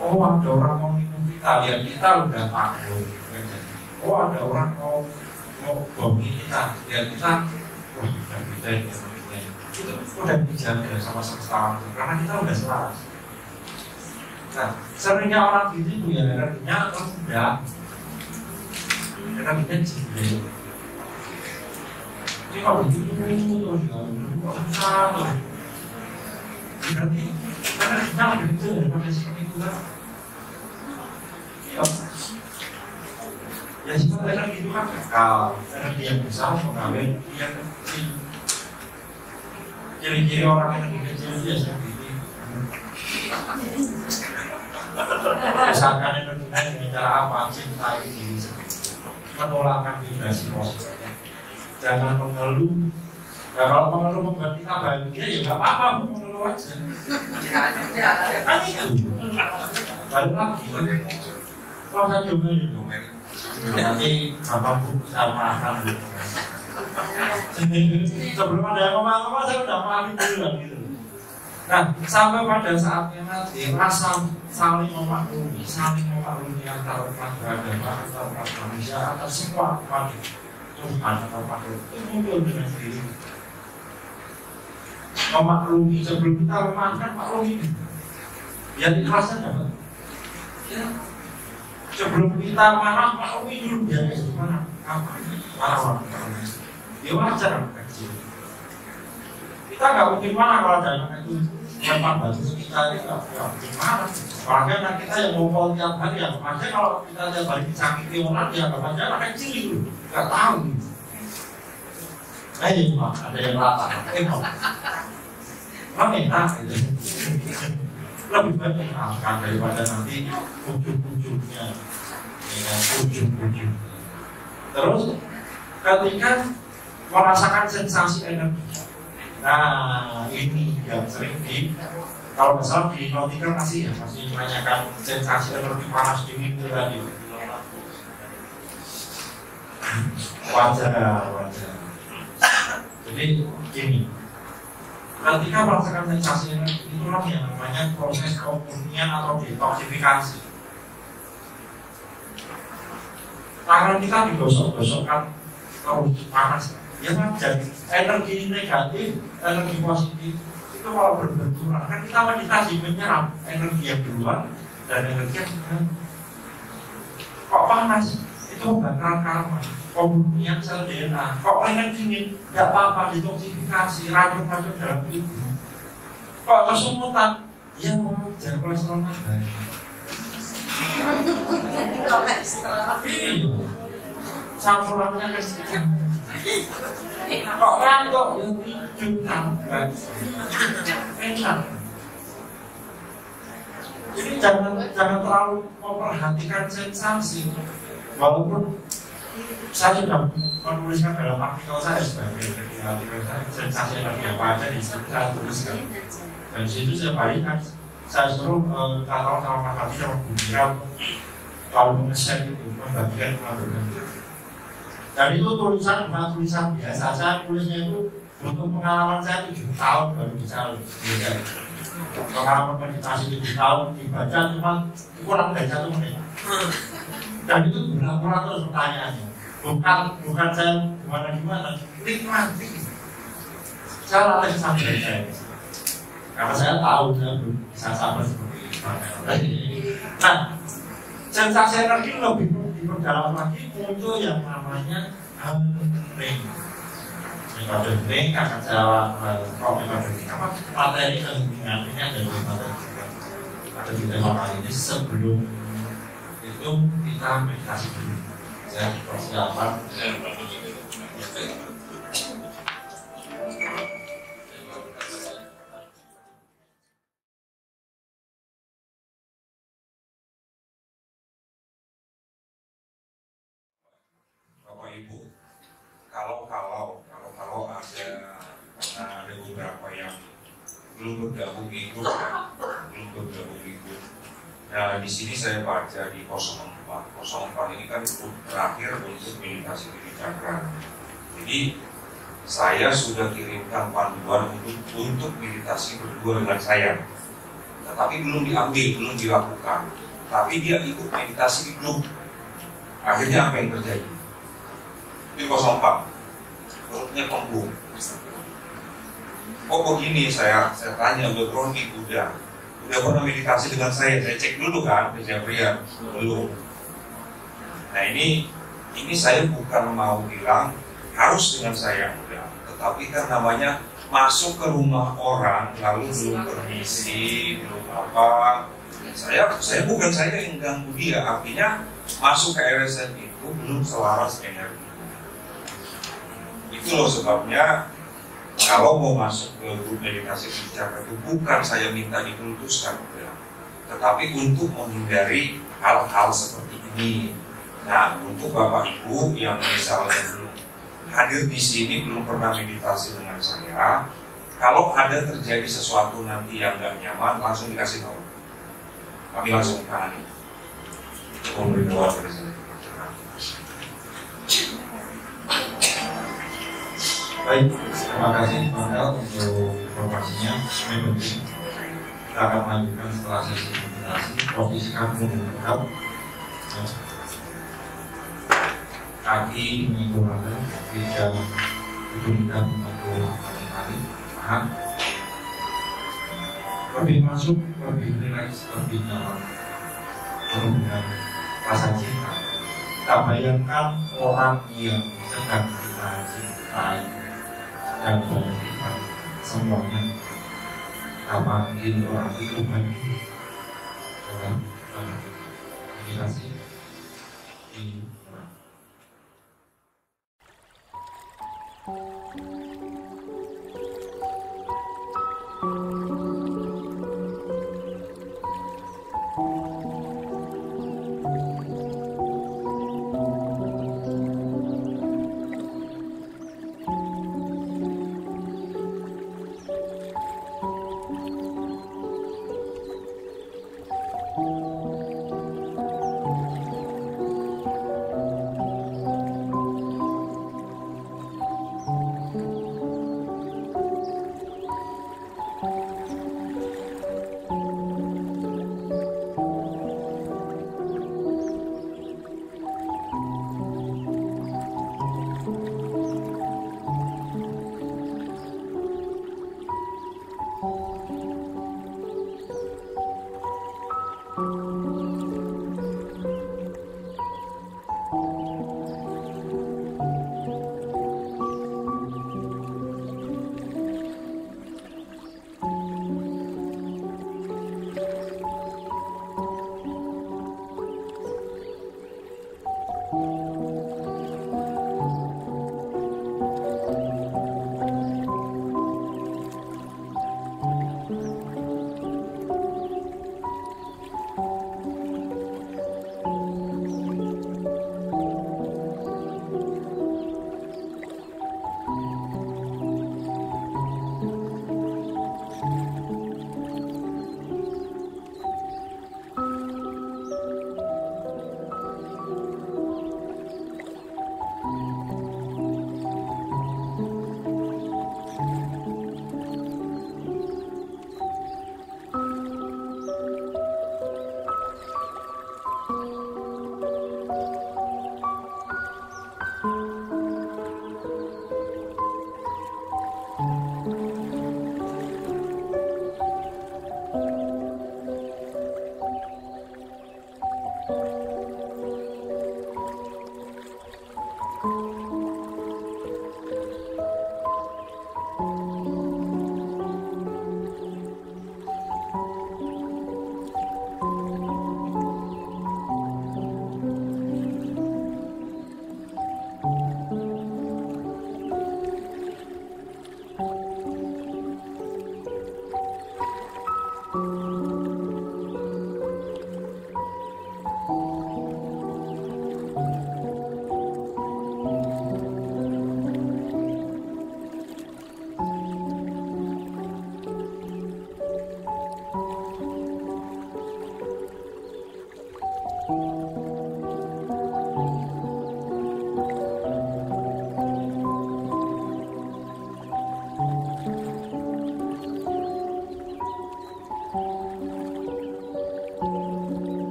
Oh ada orang mau minum kita, ya kita udah takut. Oh ada orang mau bohongi kita, ya kita wah udah beda ya. Itu udah dijaga sama semesta karena kita udah selaras. Nah, seringnya orang gitu ya energinya rendah, energinya jauh. Jadi kalau gitu terus nggak usah tuh. Berarti energinya lebih kecil daripada seperti itu kan? Ya sifat energi itu kan kekal, energi yang besar mengambil yang kecil. Ciri-ciri orang energi kecil dia seperti ini. Misalkan energinya dengan cara apa? Cintai diri sendiri, menolakkan vibrasi positif. jangan mengeluh. Ya kalau mengeluh membuat kita bahagia ya nggak apa-apa, mengeluh aja. Kan itu. Balik lagi. Kalau saya domain, nanti bapakku sama akan sebelum ada yang ngomong-ngomong saya udah maafin duluan gitu. Nah, sampai pada saatnya nanti rasa saling memaklumi antara umat beragama, antara umat manusia, antara semua umat Tuhan atau makhluk itu muncul dengan sendiri. Memaklumi sebelum kita memaafkan, maklumi. Biar ikhlasnya dapat. Ya. Sebelum kita marah, maklumi dulu biar gimana? Apa? Marah. Ya wajar kecil. Kita nggak mungkin marah kalau ada anak itu lempar batu kita itu nggak mungkin marah. Makanya kita yang ngomong tiap hari ya, makanya kalau kita tiap hari disakiti orang ya nggak ada anak kecil itu nggak tahu. Pak, ada yang rata. Enak gitu. Lebih baik mengenalkan daripada nanti ujung-ujungnya dengan ujung-ujung. Terus ketika merasakan sensasi energi, nah ini yang sering kalau misalnya di Nautica masih menanyakan sensasi energi panas dingin itu tadi. Wajar. Jadi gini, ketika merasakan sensasi energi itulah yang namanya proses pemurnian atau detoksifikasi. Tangan kita digosok-gosokkan terus panas, ya wajar. Energi negatif, energi positif itu kalau berbenturan kan kita meditasi menyerap energi yang duluan dan energi yang kedua. Kok panas? Itu bakaran karma. Pemurnian sel DNA. Kok pengen dingin? Gak apa-apa, detoksifikasi, racun-racun dalam tubuh. Kok kesemutan? Ya wajar, kolesterol naik. Campurannya kecil. Kok ngantuk? Ya tidur tambah. Enak. Jadi jangan terlalu memperhatikan sensasi. Walaupun saya sudah menuliskan dalam artikel saya sebagai artikel saya sensasi energi apa aja di situ saya tuliskan. Dan di situ saya bagikan, saya suruh katalog sama Mas Hati sama Bu Mira lalu nge-share itu, membagikan pengaduan. Dan itu tulisan bukan tulisan biasa, saya tulisnya itu untuk pengalaman saya 7 tahun baru bisa belajar. Pengalaman meditasi 7 tahun dibaca cuma kurang dari 1 menit. Dan itu berulang-ulang terus pertanyaannya. Bukan saya gimana, nikmati. Saya latih sampai saya. Karena saya tahu saya belum bisa sampai seperti itu. Nah, sensasi energi lebih diperdalam lagi muncul yang namanya hening. Metode hening akan saya metode hening apa materi keheningan ini ada di materi ada di tema kali ini. Sebelum itu kita meditasi dulu. Saya persiapan. Bapak Ibu, kalau ada beberapa yang belum bergabung ikut. Nah, di sini saya baca di 04 ini kan grup terakhir untuk meditasi diri cakra. Jadi saya sudah kirimkan panduan untuk meditasi berdua dengan saya, tetapi belum diambil, belum dilakukan. Tapi dia ikut meditasi di grup. Akhirnya apa yang terjadi? Di 04 grupnya kembung. Oh begini, saya tanya udah kronik udah pernah meditasi dengan saya cek dulu kan, kejadian belum. Nah ini saya bukan mau bilang harus dengan saya udah, tetapi kan namanya masuk ke rumah orang lalu belum permisi, belum apa. Saya bukan saya yang ganggu dia, artinya masuk ke RSN itu belum selaras energi. Itu loh sebabnya kalau mau masuk ke grup meditasi bicara itu bukan saya minta dikultuskan, tetapi untuk menghindari hal-hal seperti ini. Nah, untuk Bapak Ibu yang misalnya belum hadir di sini belum pernah meditasi dengan saya, kalau ada terjadi sesuatu nanti yang nggak nyaman, langsung dikasih tahu. Kami langsung tangani. Memberi doa dari saya. Baik, terima kasih Pak untuk informasinya. Ini penting. Kita akan lanjutkan setelah sesi meditasi. Posisi kamu tetap kaki menggunakan tidak diberikan untuk kali-kali tahan. Lebih masuk, lebih rileks, lebih nyaman. Dengan rasa cinta. Kita bayangkan orang yang sedang kita cintai dan kita semuanya kita panggil orang itu bagi dalam meditasi di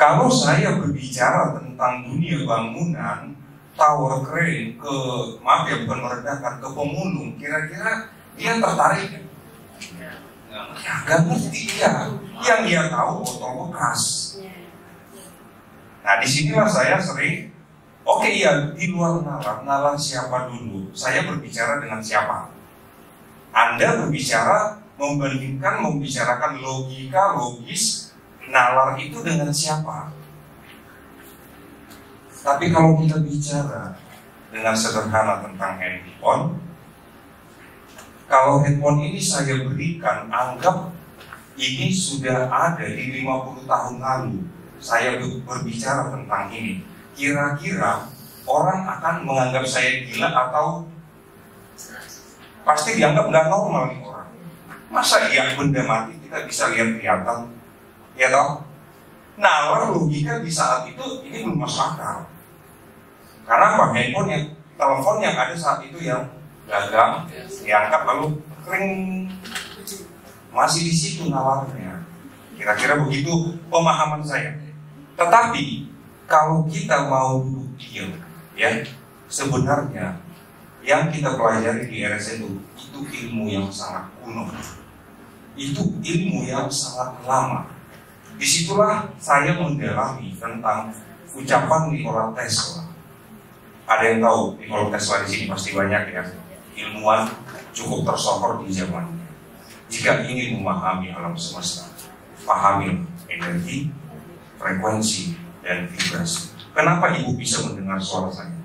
Kalau saya berbicara tentang dunia bangunan, tower crane, bukan merendahkan, ke pemulung, kira-kira dia tertarik? Ya, gak ngerti dia. Yang dia tahu botol bekas. Nah, disinilah saya sering, di luar nalar siapa dulu? Saya berbicara dengan siapa? Anda berbicara, membicarakan logika, logis, nalar itu dengan siapa? Tapi kalau kita bicara dengan sederhana tentang handphone, kalau handphone ini saya berikan, anggap ini sudah ada di 50 tahun lalu. Saya berbicara tentang ini. Kira-kira orang akan menganggap saya gila atau pasti dianggap nggak normal nih orang. Masa iya benda mati kita bisa lihat-lihatan? Ya toh? Nalar logika di saat itu ini belum masuk akal. Karena apa? Handphone yang, telepon yang ada saat itu yang gagang, diangkat lalu kering, masih di situ nalarnya. Kira-kira begitu pemahaman saya. Tetapi kalau kita mau duduk diam, ya sebenarnya yang kita pelajari di RSN itu ilmu yang sangat kuno, itu ilmu yang sangat lama. Disitulah saya mendalami tentang ucapan Nikola Tesla. Ada yang tahu Nikola Tesla di sini pasti banyak ya, ilmuwan cukup tersohor di zamannya. Jika ingin memahami alam semesta, pahami energi, frekuensi, dan vibrasi. Kenapa ibu bisa mendengar suara saya?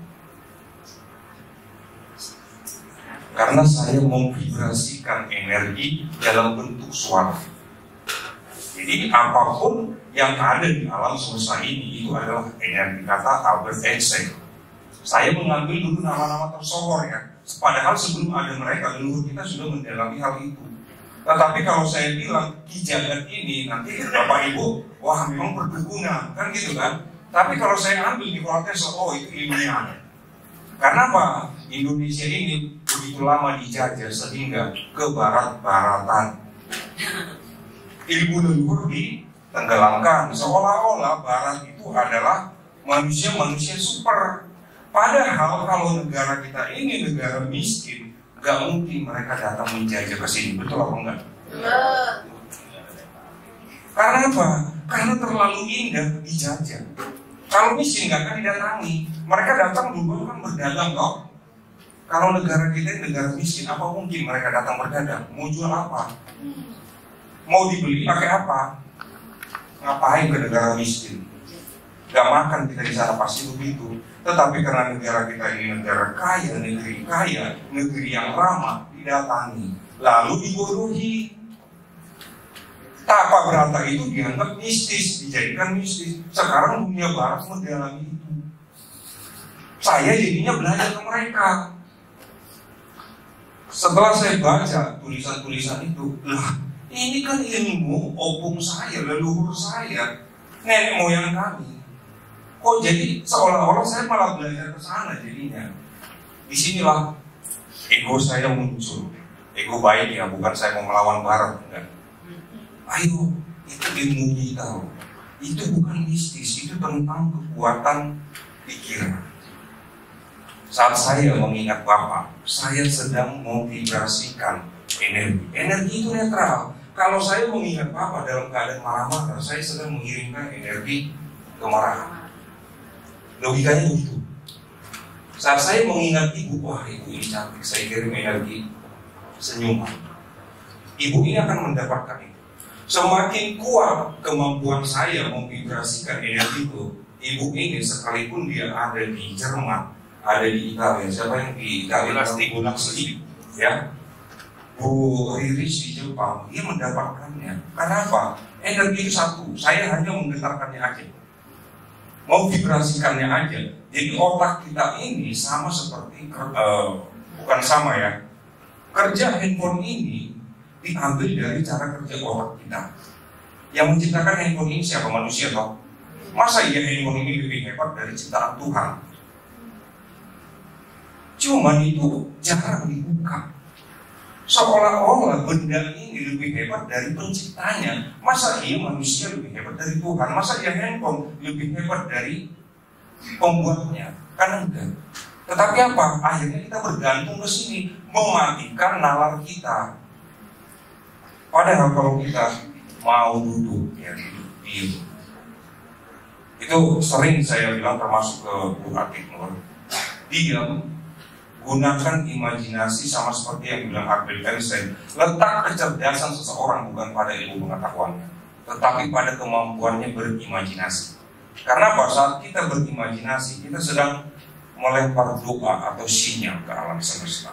Karena saya memvibrasikan energi dalam bentuk suara. Jadi apapun yang ada di alam semesta ini itu adalah energi, kata Albert Einstein. Saya mengambil dulu nama-nama tersohor ya. Padahal sebelum ada mereka, leluhur kita sudah mendalami hal itu. Tetapi kalau saya bilang Ki Jagat ini, nanti Bapak Ibu, wah memang berguna, kan gitu kan? Tapi kalau saya ambil di Tesla, oh itu ilmiah. Karena apa? Indonesia ini begitu lama dijajah sehingga ke barat-baratan. Ilmu leluhur ditenggelamkan, seolah-olah barat itu adalah manusia-manusia super. Padahal kalau negara kita ini negara miskin, gak mungkin mereka datang menjajah ke sini, betul apa enggak? Karena apa? Karena terlalu indah dijajah. Kalau miskin gak akan didatangi. Mereka datang dulu kan berdagang kok. Kalau negara kita negara miskin, apa mungkin mereka datang berdagang? Mau jual apa? Mau dibeli pakai apa? Ngapain ke negara miskin? Gak makan kita di sana pasti begitu. Tetapi karena negara kita ini negara kaya, negeri yang ramah, didatangi, lalu dibodohi. Tapa berata itu dianggap mistis, dijadikan mistis. Sekarang dunia barat mendalami itu. Saya jadinya belajar ke mereka. Setelah saya baca tulisan-tulisan itu, lah ini kan ilmu opung saya, leluhur saya, nenek moyang kami. Kok jadi seolah-olah saya malah belajar ke sana jadinya. Disinilah ego saya muncul. Ego baik ya, bukan saya mau melawan barat, enggak. Ayo, itu ilmu kita. Itu bukan mistis, itu tentang kekuatan pikiran. Saat saya mengingat Bapak, saya sedang memvibrasikan energi. Energi itu netral. Kalau saya mengingat Bapak dalam keadaan marah-marah, saya sedang mengirimkan energi kemarahan. Logikanya begitu. Saat saya mengingat ibu, wah ibu ini cantik, saya kirim energi senyuman. Ibu ini akan mendapatkan itu. Semakin kuat kemampuan saya memvibrasikan energi itu, ibu ini sekalipun dia ada di Jerman, ada di Italia, siapa yang di Italia? Lasti, ya. Bu Riris di Jepang, dia mendapatkannya. Kenapa? Energi itu satu, saya hanya menggetarkannya aja. Mau vibrasikannya aja. Jadi otak kita ini sama seperti bukan sama ya. Kerja handphone ini diambil dari cara kerja otak kita. Yang menciptakan handphone ini siapa? Manusia toh. Masa iya handphone ini lebih hebat dari ciptaan Tuhan? Cuman itu jarang dibuka. Seolah-olah benda ini lebih hebat dari penciptanya. Masa iya manusia lebih hebat dari Tuhan? Masa iya handphone lebih hebat dari pembuatnya? Kan enggak. Tetapi apa? Akhirnya kita bergantung ke sini, mematikan nalar kita. Padahal kalau kita mau duduk, ya duduk diam. Itu sering saya bilang termasuk ke Bu Atik Nur. Diam. Gunakan imajinasi sama seperti yang bilang Albert Einstein. Letak kecerdasan seseorang bukan pada ilmu pengetahuannya, tetapi pada kemampuannya berimajinasi. Karena apa? Saat kita berimajinasi, kita sedang melempar doa atau sinyal ke alam semesta.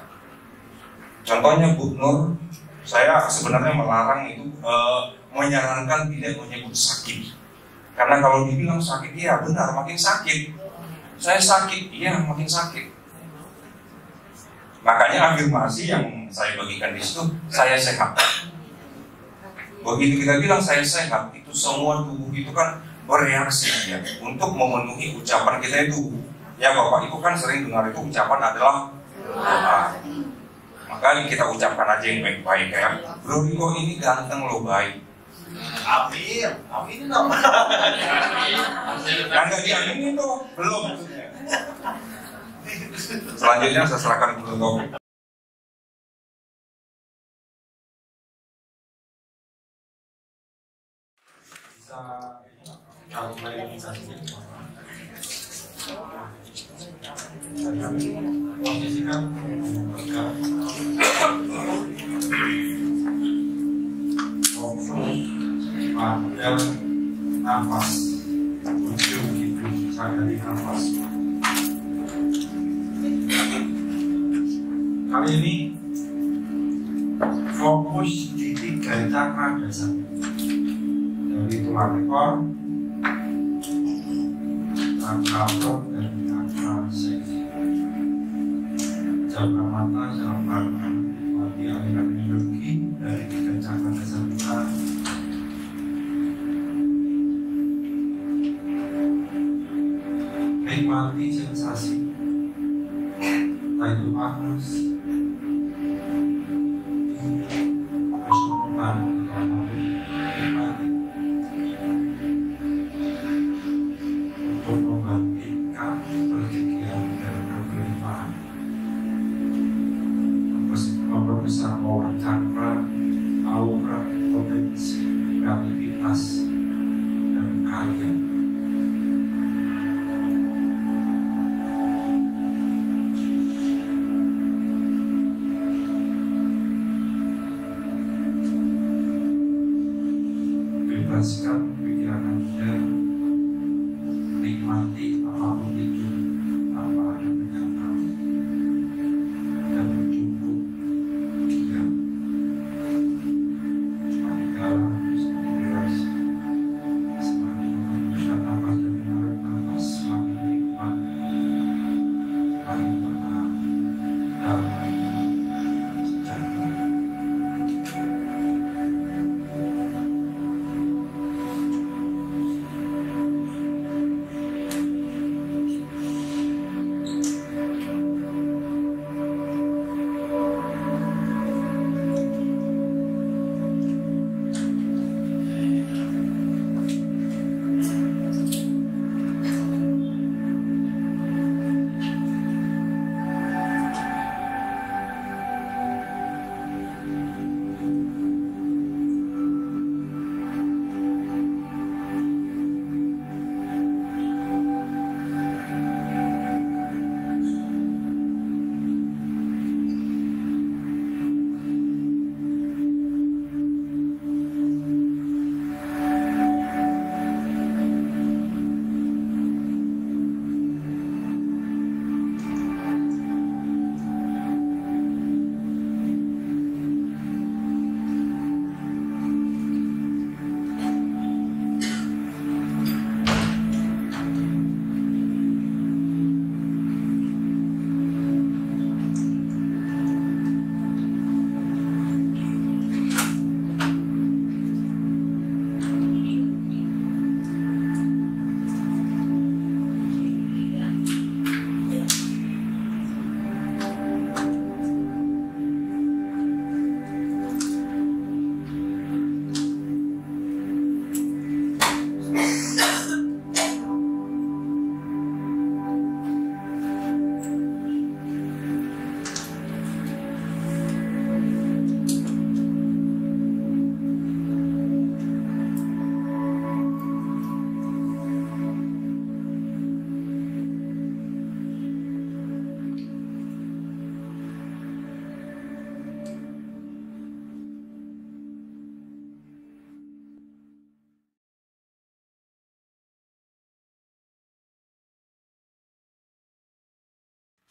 Contohnya Bu Nur, saya sebenarnya melarang itu, menyarankan tidak menyebut sakit. Karena kalau dibilang sakit, ya benar, makin sakit. Saya sakit, iya makin sakit. Makanya afirmasi yang saya bagikan di situ, saya sehat. Begitu kita bilang saya sehat, itu semua tubuh itu kan bereaksi ya, untuk memenuhi ucapan kita itu. Ya Bapak Ibu kan sering dengar itu ucapan adalah doa. Maka kita ucapkan aja yang baik-baik ya. Bro Riko ini ganteng loh, baik. Amin, amin dong. Yang nggak diaminin tuh belum. Selanjutnya saya serahkan ke Bro. Kalau posisikan fokus pada nafas, ujung hidung sadari nafas. Kali ini fokus di 3 cakra dasar, dari tulang ekor, cakra perut, dan cakra seks. Cakra mata, cakra mati, aliran energi dari 3 cakra dasar kita. Nikmati sensasi, entah itu panas, kesukupan, atau apapun. Nikmati untuk membangkitkan rezeki dan kegelisahan, memperbesar power cakra, aura, potensi, kreativitas, dan karya.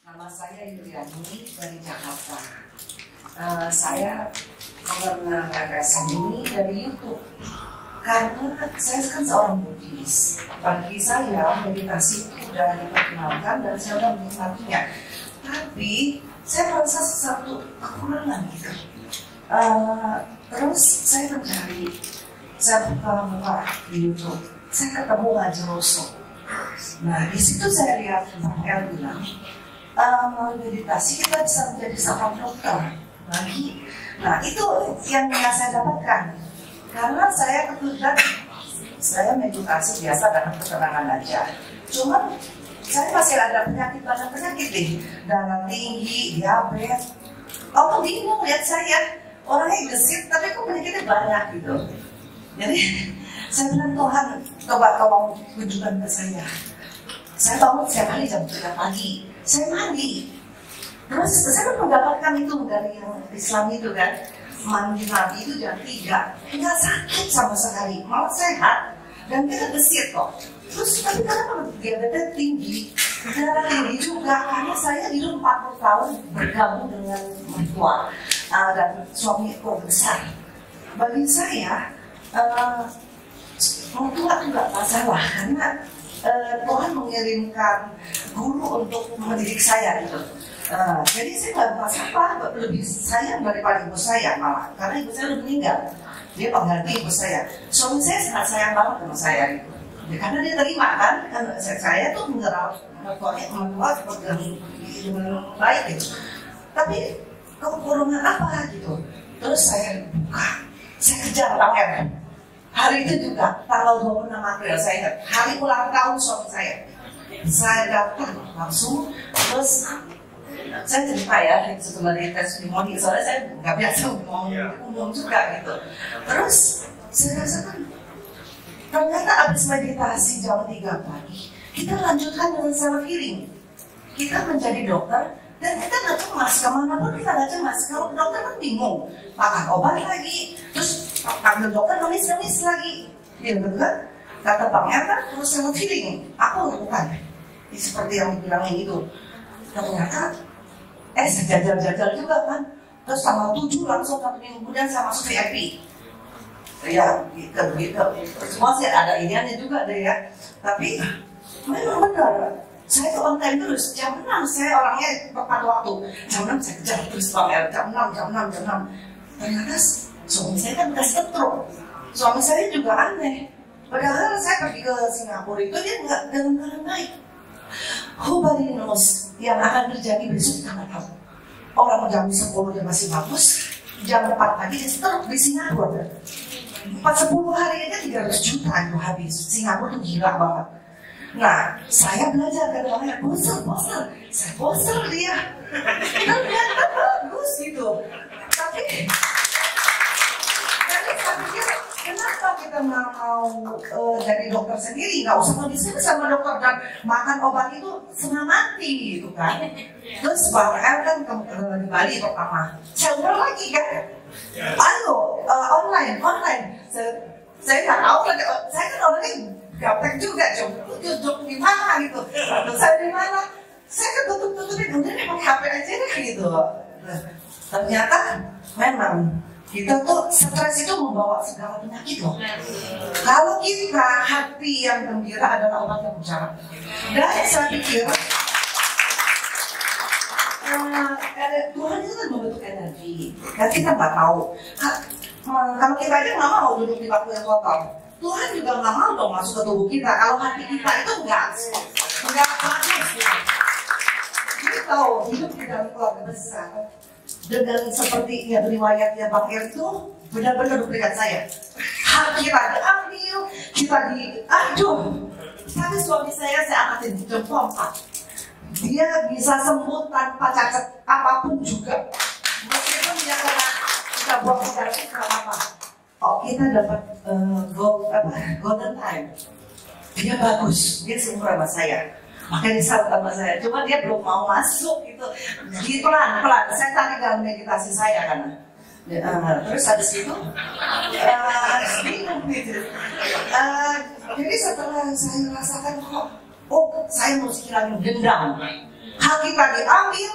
Nama saya Yuliani dari Jakarta. Saya mengenal gagasan ini dari YouTube. Karena saya kan seorang Buddhis. Bagi saya meditasi itu sudah diperkenalkan dan saya sudah menikmatinya. Tapi saya merasa sesuatu kekurangan gitu. Terus saya mencari, saya buka di YouTube. Saya ketemu Ngaji Rosso. Nah di situ saya lihat Bang El bilang, melalui meditasi kita bisa menjadi seorang dokter lagi. Nah itu yang saya dapatkan karena saya kebetulan saya meditasi biasa dengan ketenangan aja. Cuma saya masih ada penyakit nih, darah tinggi, diabetes. Allah bingung lihat saya orangnya gesit tapi kok penyakitnya banyak gitu. Jadi saya bilang Tuhan coba tolong tunjukkan ke saya. Saya bangun setiap hari jam 3 pagi. Saya mandi. Terus saya mendapatkan itu dari yang Islam itu kan. Mandi Nabi itu jam 3. Nggak sakit sama sekali. Malah sehat. Dan kita gesit kok. Terus tapi kenapa diabetes tinggi? Darah tinggi juga. Karena saya dulu 40 tahun bergabung dengan mertua. Dan suami keluarga besar. Bagi saya, mertua itu nggak masalah. Karena Tuhan mengirimkan guru untuk mendidik saya gitu. Jadi saya nggak masalah, lebih sayang daripada ibu saya malah, karena ibu saya udah meninggal. Dia pengganti ibu saya. Suami saya sangat sayang banget sama saya gitu. Ya, karena dia terima kan saya tuh merawat mertua seperti dengan baik gitu. Tapi kekurangan apa gitu? Terus saya buka, saya kejar pamer. Hari itu juga tanggal 26 April saya hari ulang tahun suami saya. Saya datang langsung, terus saya cerita ya setelah testimoni, soalnya saya nggak biasa ngomong juga gitu. Terus saya rasakan ternyata abis meditasi jam 3 pagi kita lanjutkan dengan self healing. Kita menjadi dokter dan kita nggak cemas, kemanapun kita nggak cemas. Kalau dokter kan bingung, makan obat lagi, terus panggil dokter nulis lagi, gitu kan? Kata Bang El kan terus self healing, aku lakukan. Seperti yang dibilangin itu. Ternyata, saya jajal juga kan. Terus tanggal 7 langsung 1 minggu kemudian saya masuk VIP. Ya, gitu. Semua sih ada iniannya juga deh ya. Tapi memang benar. Saya tuh on time terus, jam 6 saya orangnya tepat waktu. Jam 6 saya kejar terus Bang El, jam 6. Ternyata suami saya kan udah stroke. Suami saya juga aneh. Padahal saya pergi ke Singapura itu dia nggak dalam keadaan baik. Nobody knows yang akan terjadi besok kita nggak tahu. Orang jam 10 dia masih bagus, jam 4 pagi dia stroke di Singapura. 10 hari aja 300 juta itu habis. Singapura tuh gila banget. Nah, saya belajar dari orangnya poster. Saya poster dia. Ternyata bagus gitu. Tapi saya pikir kenapa kita mau jadi dokter sendiri, nggak usah diskusi sama dokter dan makan obat itu setengah mati gitu kan. Terus Bang El kan di Bali pertama, saya ulang lagi kan, ayo online. Saya nggak tahu, saya kan orangnya gaptek juga, duduk di mana gitu, saya di mana, saya kan tutupin udah pakai HP aja deh gitu. Ternyata memang kita tuh stres itu membawa segala penyakit loh. Kalau kita hati yang gembira adalah obat yang bicara. Dan saya pikir Tuhan itu kan membentuk energi. Dan kita nggak tahu. Kalau kita aja nggak mau duduk di bangku yang kotor, Tuhan juga nggak mau dong masuk ke tubuh kita. Kalau hati kita itu nggak bagus. Kita tahu hidup di dalam keluarga besar. Dengan seperti yang riwayatnya Bang El itu benar-benar duplikat saya. Hak kita diambil, kita aduh. Tapi suami saya angkatin jempol 4. Dia bisa sembuh tanpa cacat apapun juga. Meskipun dia kena kita buang penyakit nggak apa-apa. Oh, kita dapat golden time. Dia bagus, dia seumur sama saya. Makanya disalut sama saya, cuma dia belum mau masuk gitu. Pelan-pelan, saya tarik dalam meditasi saya kan. Terus habis itu bingung gitu. Jadi setelah saya rasakan kok, saya mesti hilangin dendam. Hak kita diambil,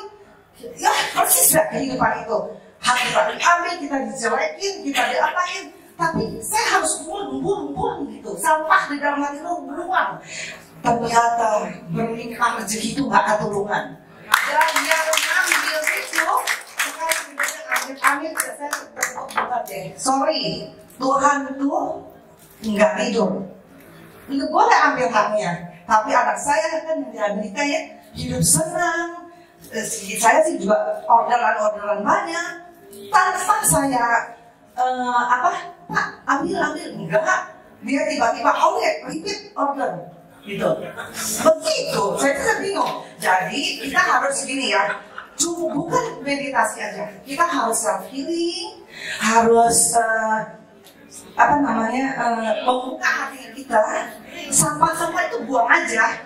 ya persis gak kehidupan itu. Hak kita diambil, kita dijelekin, kita diapain. Tapi saya harus buang gitu. Sampah di dalam hati lo beruang. Ternyata berlimpah rezeki itu gak keturungan. Dan yang ngambil itu sekarang sebenarnya amit-amit saya terbuka deh. Sorry, Tuhan itu nggak tidur. Itu boleh ambil haknya. Tapi anak saya kan di Amerika ya hidup senang. Saya sih juga orderan banyak. Tanpa saya Pak ambil enggak. Dia tiba-tiba repeat order. Gitu. Begitu, saya bingung. Jadi kita harus gini ya, bukan meditasi aja. Kita harus self healing, harus membuka hati kita. Sampah-sampah itu buang aja,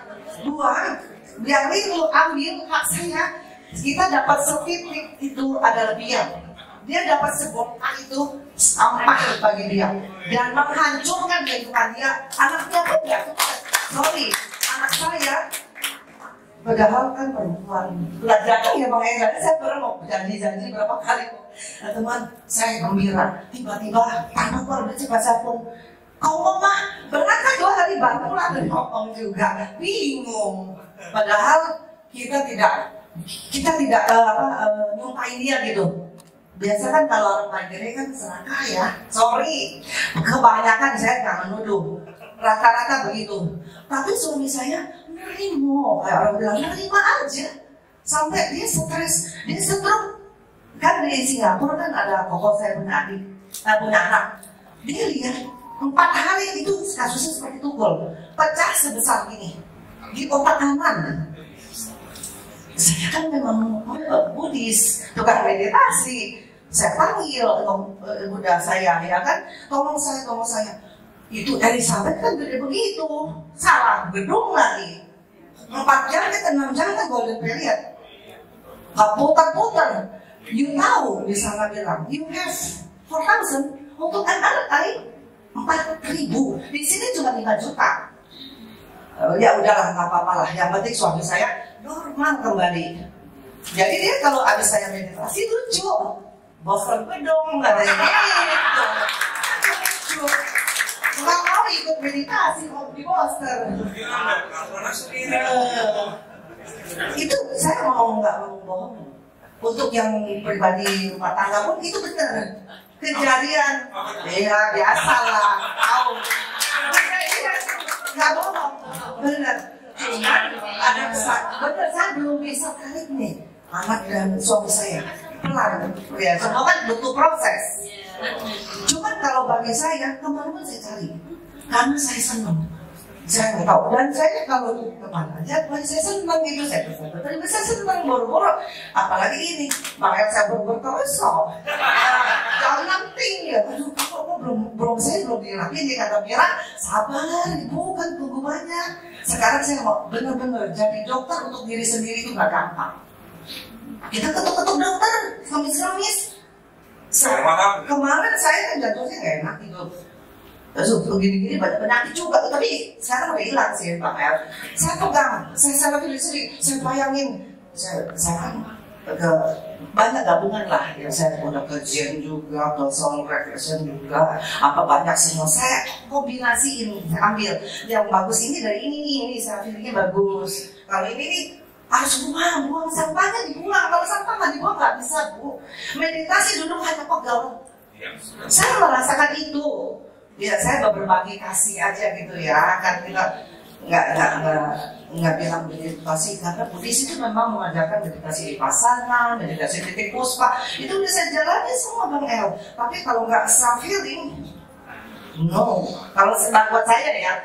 biarin lu ambil hak saya. Kita dapat setitik itu ada lebihan. Dia dapat sebongkah itu sampah bagi dia dan menghancurkan kehidupan dia. Anaknya pun nggak sukses. Sorry, anak saya padahal kan perempuan. Datang ya Bang Enggar, saya pernah mau janji berapa kali. Nah, teman, saya gembira. Tiba-tiba tanpa keluarga cepat saya pun, kau mama berangkat 2 hari baru pulang dari Hongkong juga. Bingung. Padahal kita tidak nyumpain dia gitu. Biasa kan kalau orang mandiri kan serakah ya. Sorry, kebanyakan saya nggak menuduh. Rata-rata begitu. Tapi suami saya nerima, kayak orang bilang nerima aja. Sampai dia stres, dia stroke. Kan di Singapura kan ada koko saya punya anak. Dia lihat 4 hari itu kasusnya seperti tukul, pecah sebesar ini di otak kanan. Saya kan memang Buddhis, tukang meditasi. Saya panggil Buddha saya, ya kan, tolong saya. Itu Elizabeth kan gede begitu, salah gedung lagi. 4 jam ke 6 jam kan golden period. Gak putar-putar. You tahu, di sana bilang, you have 4,000 untuk anak-anak 4.000. Di sini cuma 5 juta. Ya udahlah, nggak apa-apa lah. Yang penting suami saya normal kembali. Jadi dia kalau habis saya meditasi lucu. Bosan gedung, katanya gitu. Lucu. Nggak mau ikut meditasi, mau di Boston. Itu saya nggak mau bohong. Untuk yang pribadi rumah tangga pun itu benar. Kejadian, ya biasalah, tahu. Nggak bohong, benar. Cuman ada benar saya belum bisa tarik nih anak dan suami saya pelan. Ya, semua kan butuh proses. Cuman kalau bagi saya kemana saya cari, karena saya senang. Saya nggak tahu, dan saya kalau kemana aja, saya senang gitu, saya senang boro-boro, apalagi ini, makanya saya boro-boro terus, jangan tinggi ya, aduh, kok saya belum dirapiin, dia kata Mira, sabar, bukan tunggu banyak. Sekarang saya mau benar-benar jadi dokter untuk diri sendiri itu nggak gampang. Kita ketuk-ketuk dokter, semis-semis. Kemarin saya kan jatuhnya nggak enak gitu. Terus begini-gini banyak penyakit juga, tapi sekarang udah hilang sih Pak El. Saya pegang, saya lagi di sini, saya bayangin, saya kan ke banyak gabungan lah, ya saya udah ke Zen juga, ke Soul Reflection juga, apa banyak semua saya kombinasiin, saya ambil yang bagus ini dari ini saya pilihnya bagus. Kalau ini nih harus buang sampahnya dibuang, kalau sampah nggak dibuang nggak bisa Bu. Meditasi duduk hanya pegang. Saya merasakan itu. Ya saya berbagi kasih aja gitu ya, kan kita nggak bilang meditasi karena Buddhis itu memang mengajarkan meditasi vipassana, meditasi titik puspa itu bisa jalani semua Bang El. Tapi kalau nggak self healing, no. Kalau buat saya ya,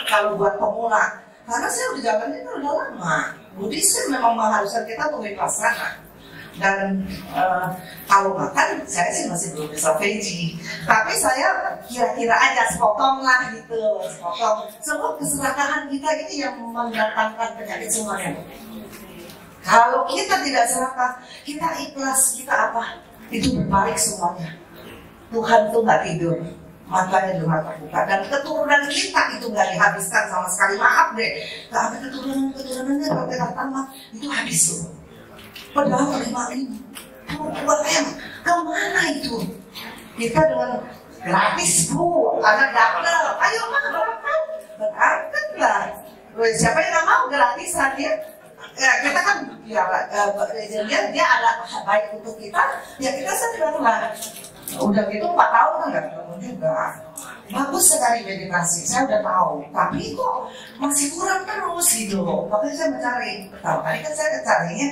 kalau buat pemula, karena saya udah jalannya itu udah lama. Buddhis kan memang mengharuskan kita untuk vipassana. Dan kalau makan saya sih masih belum bisa veggie, tapi saya kira-kira aja sepotong lah gitu, sepotong. Semua keserakahan kita ini yang mendatangkan penyakit semuanya. Kalau kita tidak serakah, kita ikhlas, kita apa, itu berbalik semuanya. Tuhan tuh nggak tidur, matanya juga terbuka, dan keturunan kita itu nggak dihabiskan sama sekali. Maaf deh, nggak ada keturunannya kalau kita tambah itu habis tuh. Padahal 5.000 2M kemana itu? Kita dengan gratis Bu, ada daftar, ayo mah berangkat lah. Siapa yang nggak mau gratisan ya? Kita kan ya, dia ada baik untuk kita, ya kita senang lah. Udah gitu 4 tahun kan nggak ketemu juga. Bagus sekali meditasi, saya udah tahu. Tapi kok masih kurang terus gitu. Makanya saya mencari. Tahu tadi kan saya carinya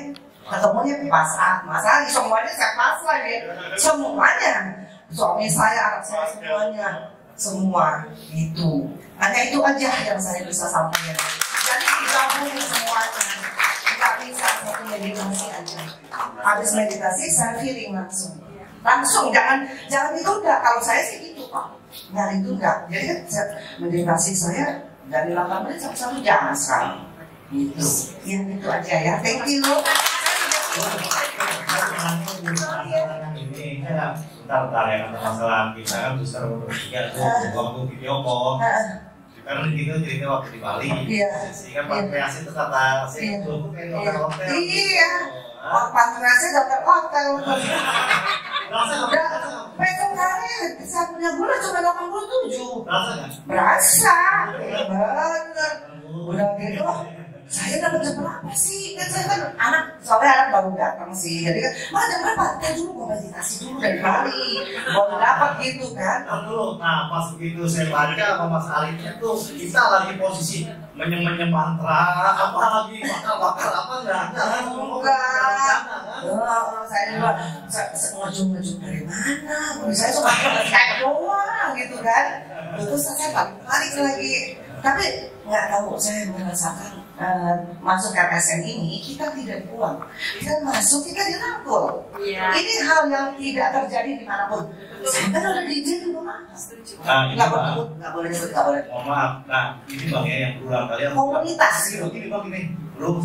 ketemunya pas masalah semuanya saya pas lagi. Semuanya. Suami saya, anak saya semuanya. Semua itu. Hanya itu aja yang saya bisa sampaikan. Jadi digabung semuanya. Nggak bisa satu meditasi aja. Habis meditasi saya feeling langsung, jangan ditunda. Kalau saya sih gitu Pak, nggak ditunda. Jadi kan meditasi saya dari 8 menit sampai 1 jam sekarang. Gitu. Ya itu aja ya. Thank you. Ini bentar ya, kata masalah kita kan besar bertiga tuh waktu video call. Karena gitu cerita waktu di Bali. Sehingga patriasi itu kata saya itu kayak hotel. Iya. Patriasi dapat hotel. Pegang kali saya punya gula cuma 87. Berasa. Bener. Udah gitu. Saya dapat jam berapa sih? Kan saya kan soalnya anak baru datang sih. Jadi kan, jam berapa? Tadi dulu mau meditasi dulu dari Bali. Baru dapat gitu kan. Nah pas begitu saya baca sama Mas Alifnya tuh, kita lagi posisi menyem mantra, apa lagi bakar apa enggak? Saya juga ngejung dari mana? Saya suka kayak doang gitu kan. Terus saya balik lagi. Tapi nggak tahu, saya merasakan masuk KPSN ini kita tidak pulang, kita masuk kita dirangkul. Ini hal yang tidak terjadi dimanapun. Saya kan udah diizin di rumah. Nggak boleh nyebut, nggak boleh. Mohon maaf. Nah ini bang ya yang berulang kali komunitas. Ini bang ini belum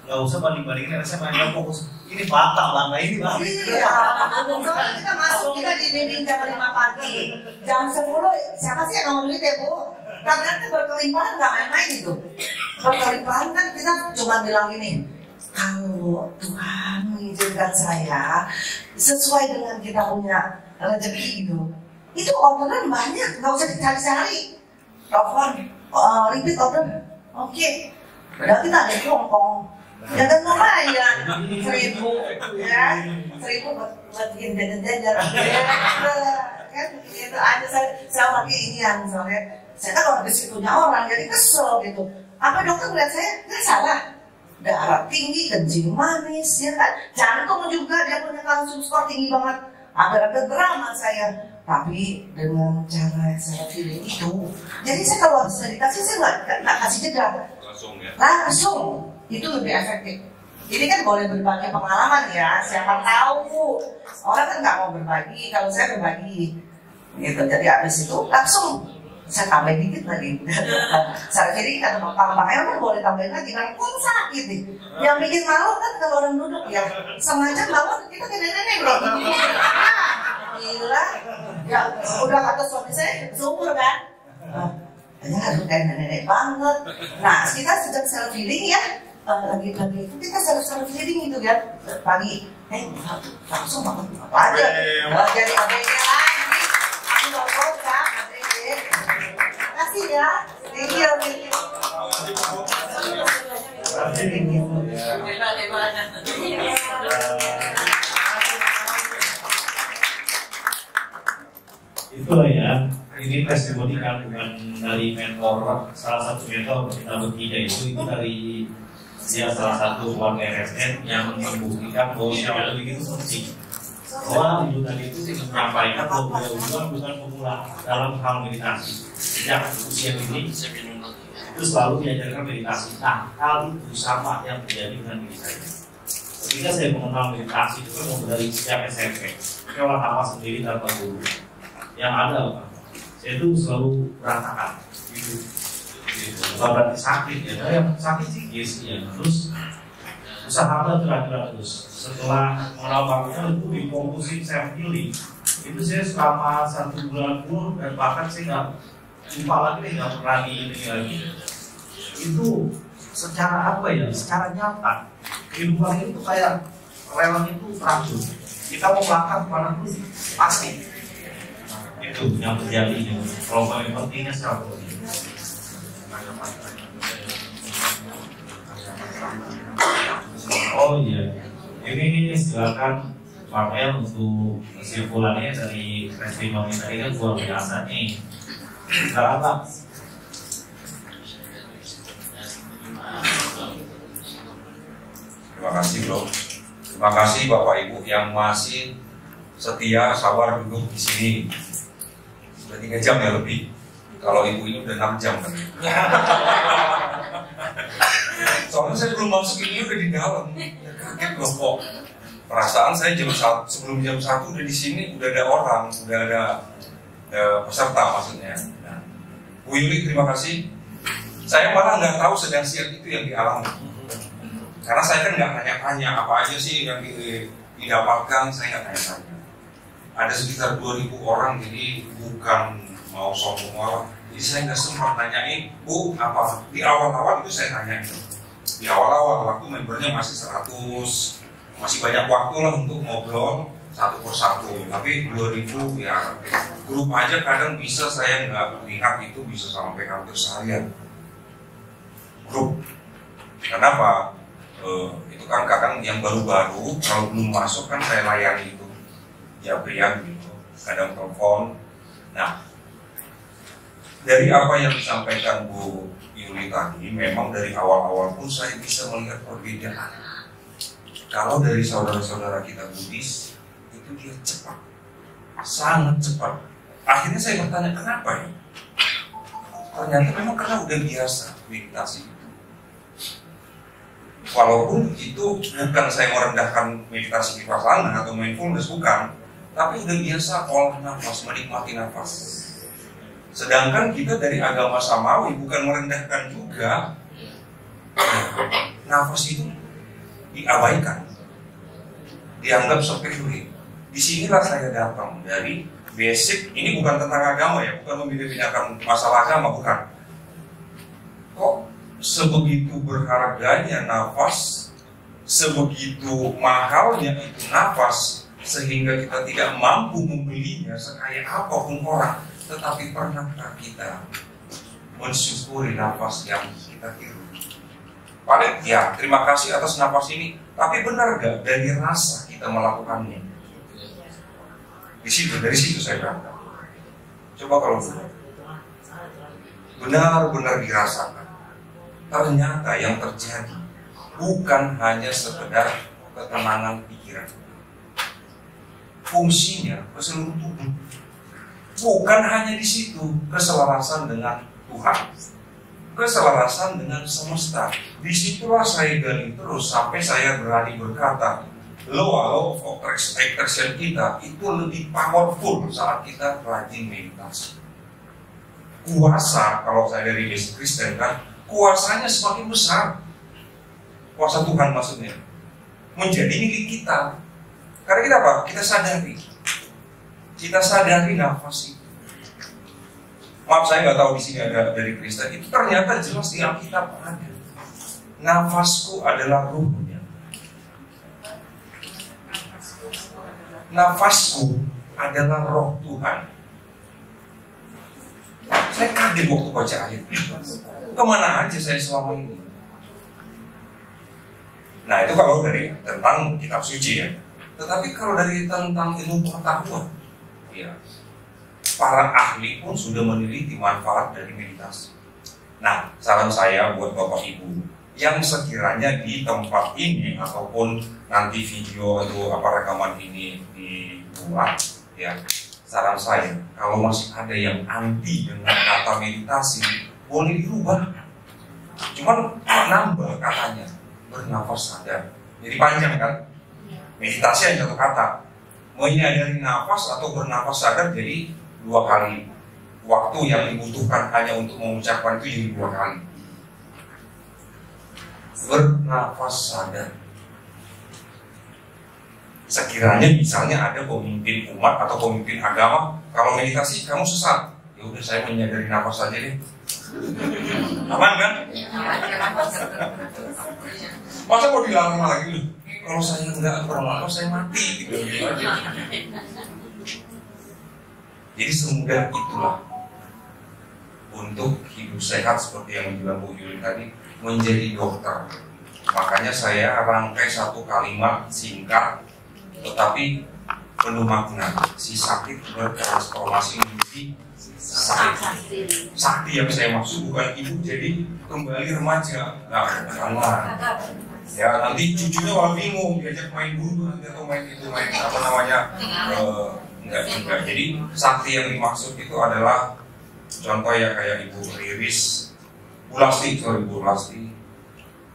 nggak usah banding-bandingin. Saya main fokus. Ini batal bang, nah ini bang. Iya. Soalnya kita masuk kita dibimbing jam 5 pagi, jam 10 siapa sih yang ngomong duit ya Bu? Karena kan berkelimpahan nggak main-main itu. Berkelimpahan kan kita cuma bilang gini, kalau Tuhan mengizinkan saya sesuai dengan kita punya rezeki itu orderan banyak, nggak usah dicari-cari. Telepon, repeat order, oke. Padahal kita ada di Hongkong, ya kan lumayan 1.000 ya, 1.000 buat bikin jajan-jajan. Kan itu aja saya pakai ini yang soalnya. Saya kan orang disitunya orang, jadi kesel gitu. Apa dokter melihat saya? Nggak salah. Darah tinggi, kencing manis, ya kan? Jantung juga, dia punya kalsium skor tinggi banget. Agak-agak drama saya. Tapi dengan cara saya feeling itu, jadi saya kalau habis meditasi, saya nggak kasih jeda. Langsung. Itu lebih efektif. Ini kan boleh berbagi pengalaman ya, siapa tahu. Orang kan nggak mau berbagi, kalau saya berbagi. Gitu. Jadi habis itu langsung saya tambahin dikit lagi. Saya kira kata Pak Elman boleh tambahin lagi, kan pun sakit nih. Yang bikin malu kan kalau orang duduk ya sengaja bangun kita kayak nenek loh. Gila, ya udah kata suami saya seumur kan. Hanya harus kayak nenek banget. Nah kita sejak self healing ya, lagi itu kita self healing itu kan pagi, langsung bangun apa aja. Jadi abangnya lagi, aku nggak kocak. Kasih ya, thank you. Itulah ya, ini testimoni kandungan dari mentor, salah satu mentor kita bertiga itu dari dia salah satu keluarga RSN yang membuktikan bahwa siapa itu penting. Bahwa ibu tadi itu menyampaikan bahwa beliau bukan pemula dalam hal meditasi. Sejak usia ini itu selalu diajarkan meditasi. Nah, hal itu sama yang terjadi dengan diri saya. Ketika saya mengenal meditasi itu kan dari sejak SMP. Saya olah nafas sendiri tanpa guru. Yang ada apa? Saya itu selalu berantakan. Gitu. Bukan berarti sakit ya. Yang sakit psikis ya. Terus usaha terakhir terus. Setelah mengenal bangunan itu difokusin self healing. Itu saya selama 1 bulan pun, dan bahkan saya nggak lupa lagi, nggak berani ini lagi. Itu secara apa ya? Secara nyata kehidupan itu kayak lelang itu teratur. Kita mau melangkah kemana pun pasti. Itu yang terjadi. Kalau paling pentingnya siapa? Oh iya, ini silakan Pak El untuk kesimpulannya dari testimoni tadi kan luar biasa nih. Sekarang Pak. Terima kasih bro. Terima kasih Bapak Ibu yang masih setia sabar duduk di sini. Sudah 3 jam ya lebih. Kalau ibu ini udah 6 jam kan. Soalnya saya belum masuk ini udah di dalam. Kaget loh kok. Perasaan saya sebelum jam 1 udah di sini, udah ada orang, udah ada peserta maksudnya. Nah, Bu Yuli terima kasih. Saya malah nggak tahu sedang siap itu yang dialami. Karena saya kan nggak tanya-tanya apa aja sih yang didapatkan, saya nggak tanya-tanya. Ada sekitar 2.000 orang, jadi bukan mau sombong orang. Jadi saya nggak sempat nanyain, Bu, apa? Di awal-awal itu saya tanya itu. Di awal-awal waktu membernya masih 100, masih banyak waktu lah untuk ngobrol satu persatu. Tapi 2.000 ya grup aja kadang bisa saya nggak lihat itu bisa sampai hampir seharian. Grup. Kenapa? Itu kan kadang yang baru-baru kalau belum masuk kan saya layani itu jabrian gitu, kadang telepon. Nah, dari apa yang disampaikan Bu Yuli tadi, memang dari awal-awal pun saya bisa melihat perbedaan. Kalau dari saudara-saudara kita Buddhis itu dia cepat, sangat cepat. Akhirnya saya bertanya kenapa ya? Ternyata memang karena udah biasa meditasi. Walaupun itu bukan saya merendahkan meditasi vipassana atau mindfulness, bukan, tapi udah biasa olah nafas, menikmati nafas. Sedangkan kita dari agama samawi bukan merendahkan juga, nafas itu diabaikan, dianggap sepele. Disinilah saya datang dari basic. Ini bukan tentang agama ya, bukan membeda-bedakan masalah agama, bukan. Kok sebegitu berharganya nafas, sebegitu mahalnya itu nafas, sehingga kita tidak mampu membelinya sekaya apapun orang. Tetapi pernahkah kita mensyukuri nafas yang kita hirup? Paling ya terima kasih atas nafas ini, tapi benar gak dari rasa kita melakukannya? Dari situ saya berangkat. Coba kalau benar-benar dirasakan, ternyata yang terjadi bukan hanya sekedar ketenangan pikiran, fungsinya ke seluruh tubuh. Bukan hanya di situ, keselarasan dengan Tuhan, keselarasan dengan semesta. Disitulah saya gali terus sampai saya berani berkata, law of attraction kita itu lebih powerful saat kita rajin meditasi. Kuasa, kalau saya dari basic Kristen kan, kuasanya semakin besar. Kuasa Tuhan maksudnya menjadi milik kita. Karena kita apa? Kita sadari nafas itu. Maaf saya nggak tahu di sini ada dari Kristen. Itu ternyata jelas di Alkitab ada. Nafasku adalah ruhnya. Nafasku adalah roh Tuhan. Saya kaget waktu baca ayat itu. Kemana aja saya selama ini? Nah itu kalau dari tentang kitab suci ya. Tetapi kalau dari tentang ilmu pengetahuan, ya, para ahli pun sudah meneliti manfaat dari meditasi. Nah, saran saya buat Bapak Ibu yang sekiranya di tempat ini ataupun nanti video atau apa rekaman ini dibuat, ya, saran saya kalau masih ada yang anti dengan kata meditasi, boleh dirubah. Cuman nambah katanya, bernafas sadar. Jadi panjang kan? Meditasi hanya 1 kata. Menyadari nafas atau bernafas sadar jadi 2 kali. Waktu yang dibutuhkan hanya untuk mengucapkan itu jadi 2 kali. Bernafas sadar. Sekiranya misalnya ada pemimpin umat atau pemimpin agama, kalau meditasi kamu sesat, ya udah saya menyadari nafas saja deh. Aman kan? Masa mau dilarang lagi loh? Kalau saya nggak berlalu saya mati gitu aja. Jadi semudah itulah untuk hidup sehat seperti yang bilang Bu Yuli tadi, menjadi dokter. Makanya saya rangkai satu kalimat singkat tetapi penuh makna. Si sakit bertransformasi menjadi sakti. Sakti yang saya maksud bukan ibu jadi kembali remaja. Nah, ya nanti cucunya malah bingung diajak main bulu nanti atau main itu main apa namanya enggak. Jadi sakti yang dimaksud itu adalah contoh ya kayak Ibu Riris, Bu Lasti.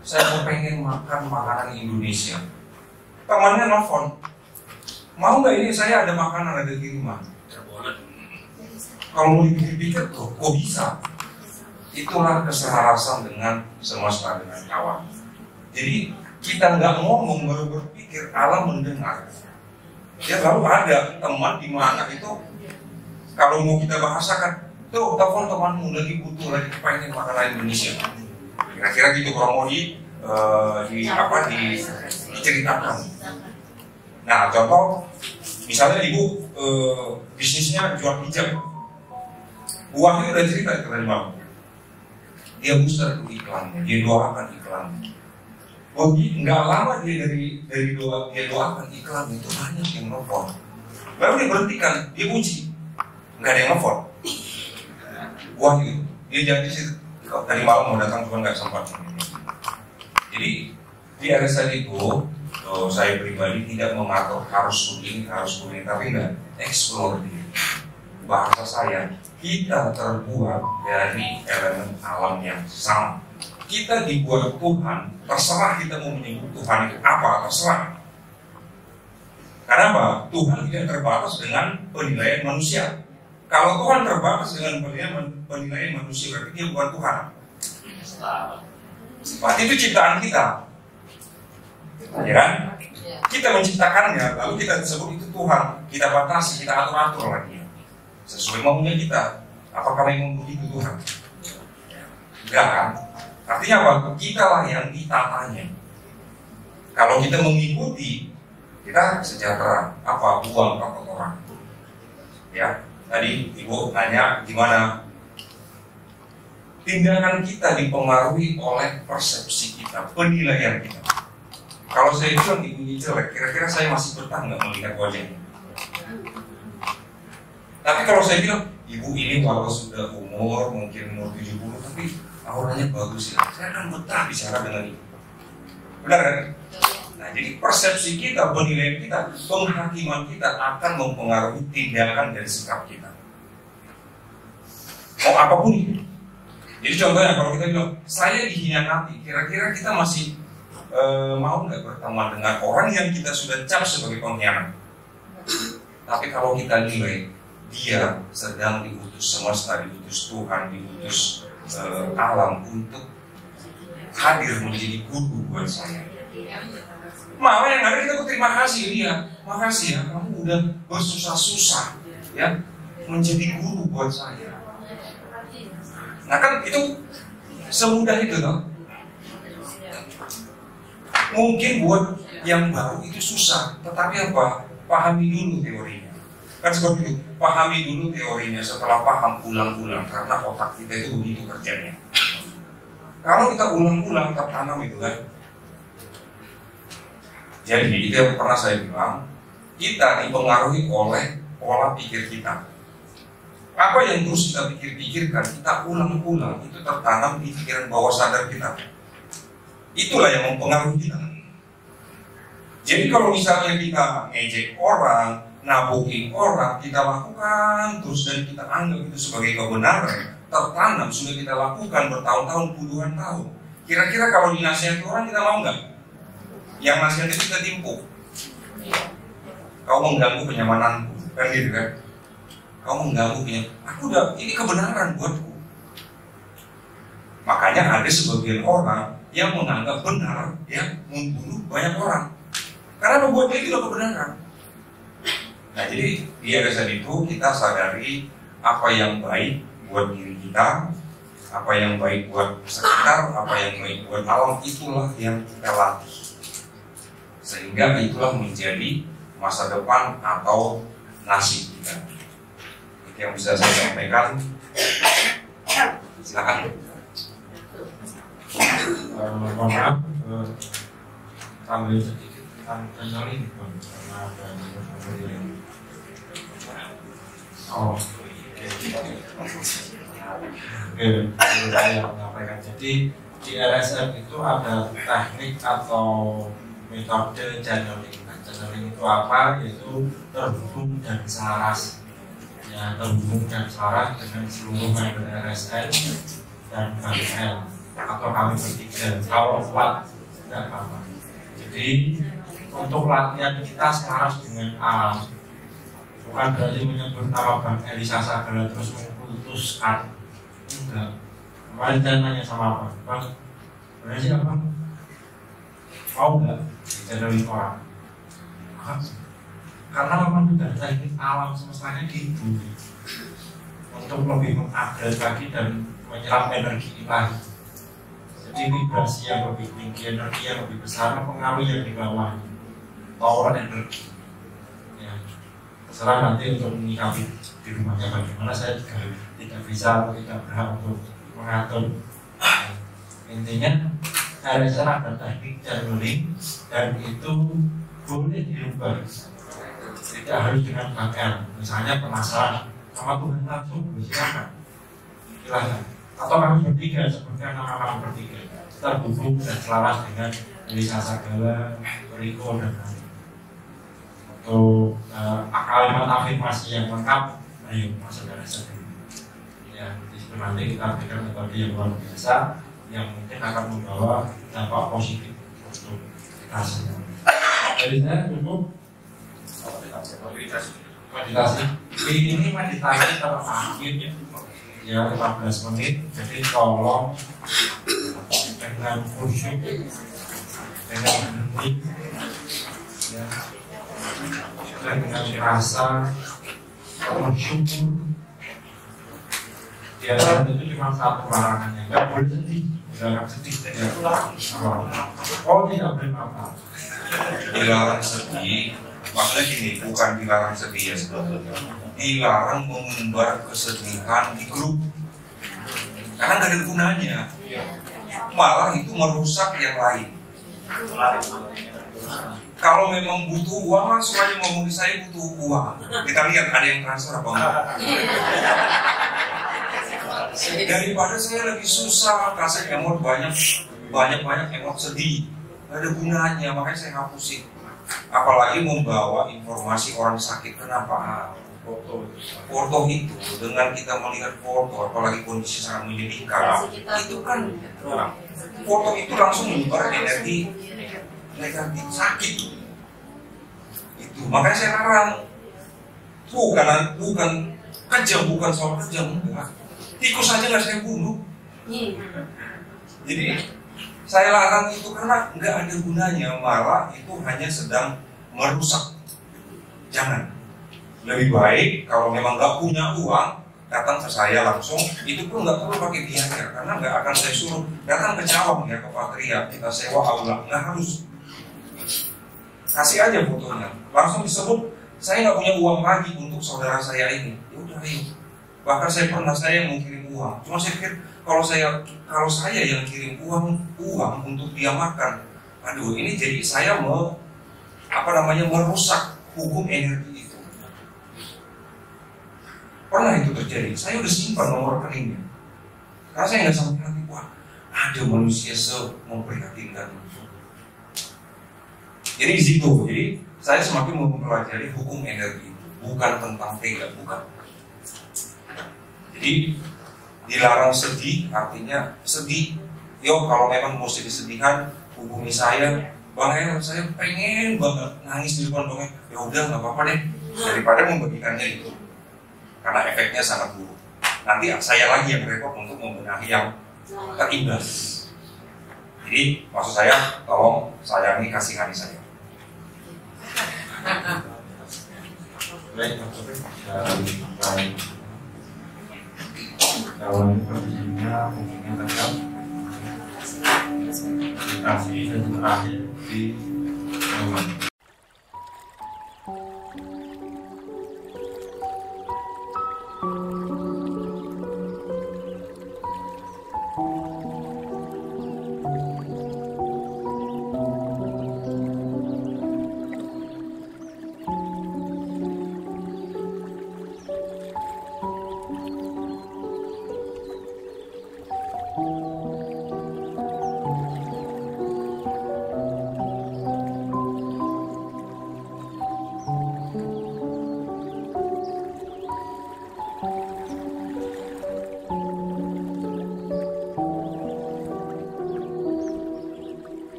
Saya pengen makan makanan Indonesia. Temannya nelfon, mau nggak ini saya ada makanan ada di rumah. Kalau mau dipikir-pikir tuh, kok bisa? Itulah keselarasan dengan semesta dengan alam. Jadi kita nggak ngomong baru berpikir, alam mendengar. Ya lalu ada teman di mana itu kalau mau kita bahasakan, tuh telepon temanmu lagi butuh lagi pengen makanan Indonesia. Kira-kira gitu kalau mau diceritakan. Nah contoh misalnya ibu bisnisnya jual hijab, buahnya udah cerita tadi malam. Dia booster tuh iklannya, dia doakan iklannya. Nggak lama dia dari dia doakan iklan itu banyak yang nelfon. Lalu dia berhentikan, dia puji, nggak ada yang nelfon. Wahyu, dia janji sih tadi malam mau datang cuma nggak sempat. Jadi di arisan itu saya pribadi tidak mematok harus begini, tapi enggak explore diri. Bahasa saya, kita terbuat dari elemen alam yang sama. Kita dibuat Tuhan, terserah kita mau menyebut Tuhan itu apa, terserah. Karena apa? Tuhan tidak terbatas dengan penilaian manusia. Kalau Tuhan terbatas dengan penilaian manusia, berarti dia bukan Tuhan. Berarti itu ciptaan kita, ya kan? Kita menciptakannya, lalu kita sebut itu Tuhan. Kita batasi, kita atur-atur lagi sesuai maunya kita. Apakah memang begitu Tuhan? Enggak kan? Artinya apa? Kita lah yang ditatanya. Kalau kita mengikuti, kita sejahtera. Apa? Buang apa orang? Ya. Tadi Ibu tanya gimana tindakan kita dipengaruhi oleh persepsi kita, penilaian kita. Kalau saya bilang ibunya jelek, kira-kira saya masih betah nggak melihat wajahnya? Tapi kalau saya bilang ibu ini walau sudah umur mungkin umur 70 tapi auranya bagus ya, saya akan betah bicara dengan ibu. Benar kan? Nah, jadi persepsi kita, penilaian kita, penghakiman kita akan mempengaruhi tindakan dan sikap kita. Mau apapun itu. Jadi contohnya kalau kita bilang, saya dikhianati, kira-kira kita masih mau nggak berteman dengan orang yang kita sudah cap sebagai pengkhianat? Tapi kalau kita nilai, dia sedang diutus semesta, diutus Tuhan, diutus alam untuk hadir menjadi guru buat saya. Malah yang ada kita terima kasih dia, makasih ya kamu udah bersusah-susah ya menjadi guru buat saya. Nah kan itu semudah itu loh. Mungkin buat yang baru itu susah, tetapi apa? Pahami dulu teorinya. Kan seperti itu, pahami dulu teorinya setelah paham ulang-ulang karena otak kita itu begitu kerjanya. Kalau kita ulang-ulang tertanam itu kan. Jadi itu yang pernah saya bilang, kita dipengaruhi oleh pola pikir kita. Apa yang terus kita pikirkan, kita ulang-ulang, itu tertanam di pikiran bawah sadar kita. Itulah yang mempengaruhi kita. Jadi kalau misalnya kita ngejek orang, nabuhin orang, kita lakukan terus dan kita anggap itu sebagai kebenaran, tertanam, sudah kita lakukan bertahun-tahun, puluhan tahun. Kira-kira kalau dinasihati orang kita mau nggak? Yang nasihat itu kita timpuk. Kau mengganggu kenyamananku, kan gitu kan? Kau mengganggu aku udah, ini kebenaran buatku. Makanya ada sebagian orang yang menganggap benar yang membunuh banyak orang. Karena membuat dia tidak kebenaran. Nah, jadi di RSN itu kita sadari apa yang baik buat diri kita, apa yang baik buat sekitar, apa yang baik buat alam, itulah yang kita latih. Sehingga itulah menjadi masa depan atau nasib kita. Itu yang bisa saya sampaikan. Silakan. Mohon maaf, tambahin sedikit tentang ini karena ada yang saya menyampaikan. Jadi di RSM itu ada teknik atau metode channeling. Channeling itu apa? Yaitu terhubung dan selaras. Ya, terhubung dan selaras dengan seluruh member RSN dan KBL atau kami bertiga. Kalau kuat tidak apa-apa. Jadi untuk latihan kita selaras dengan alam. Bukan berarti menyebut nama Bang Elisa Sagala terus memutuskan. Enggak. Kemarin saya nanya sama Bang, berarti apa? Mau nggak dicenderin orang? Karena memang sudah teknik alam semestanya gitu. Untuk lebih mengupgrade lagi dan menyerap energi ilahi. Jadi vibrasi yang lebih tinggi, energi yang lebih besar, pengaruh yang di bawah. Power energi. Terserah nanti untuk menyikapi di rumahnya bagaimana, saya juga tidak bisa atau tidak berhak untuk mengatur. Intinya RSN ada teknik channeling dan itu boleh dirubah, tidak harus dengan bakal. Misalnya penasaran sama Tuhan langsung, silakan, atau kami bertiga seperti nama kami bertiga terhubung dan selaras dengan Elisa Sagala, Riko dan kami. Untuk kalimat afirmasi yang lengkap, ayo masuk dari sini. Ya, nanti kita berikan metode yang luar biasa yang mungkin akan membawa dampak positif untuk kita semua. Jadi saya cukup meditasi. Ini meditasi terakhir ya 15 menit. Jadi tolong dengan khusyuk, dengan hening, ya. Dan dengan rasa bersyukur. Biasanya itu cuma satu larangannya, nggak boleh sedih, jangan sedih. Oh, tidak boleh apa. Dilarang sedih, maksudnya gini, bukan dilarang sedih ya sebetulnya. Dilarang mengumbar kesedihan di grup, karena nggak ada gunanya. Malah itu merusak yang lain. Kalau memang butuh uang, langsung aja ngomong di saya butuh uang. Kita lihat ada yang transfer apa enggak. Daripada saya lebih susah, kasih emot banyak emot sedih, gak ada gunanya, makanya saya hapusin. Apalagi membawa informasi orang sakit, kenapa? Foto itu, dengan kita melihat foto, apalagi kondisi sangat menyedihkan, itu kan foto itu langsung menyebar energi negatif, sakit itu. Makanya saya larang. Bukan kejam, bukan soal kejam, enggak. Tikus saja nggak saya bunuh. Jadi saya larang itu karena nggak ada gunanya, malah itu hanya sedang merusak. Jangan. Lebih baik kalau memang nggak punya uang, datang ke saya langsung. Itu pun nggak perlu pakai biaya, karena nggak akan saya suruh datang ke Cawang ya, ke Patria, kita sewa aula, nggak harus. Kasih aja fotonya, langsung disebut saya nggak punya uang lagi untuk saudara saya ini. Ya udah, ayo. Bahkan saya yang mau kirim uang. Cuma saya pikir kalau saya yang kirim uang untuk dia makan, aduh ini jadi saya merusak hukum energi itu. Pernah itu terjadi. Saya udah simpan nomor rekeningnya, karena saya nggak sampai hati, wah ada manusia memprihatinkan. Jadi di situ, jadi saya semakin mempelajari hukum energi, bukan tentang tega, bukan. Jadi dilarang sedih, artinya sedih. Yo, kalau memang mau sedih-sedihan, hubungi saya, Bang El, saya pengen banget nangis di depan Bang El. Ya udah, nggak apa-apa deh, daripada membagikannya itu, karena efeknya sangat buruk. Nanti saya lagi yang repot untuk membenahi yang terimbas. Jadi maksud saya, tolong sayangi, kasihani saya. baik dan kawan pertanyaan mungkin tetap kasih dan terakhir di kawan.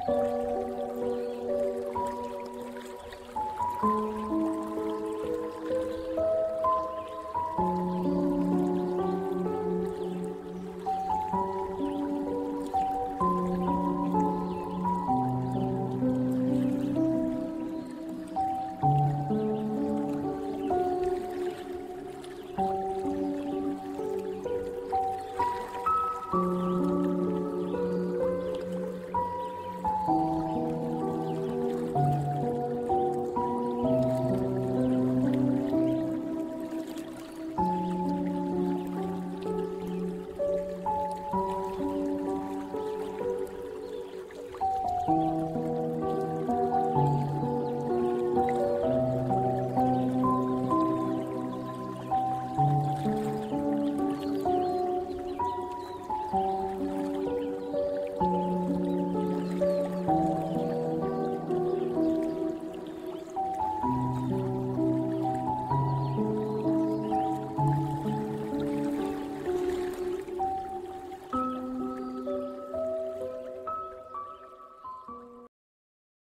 Tuhan.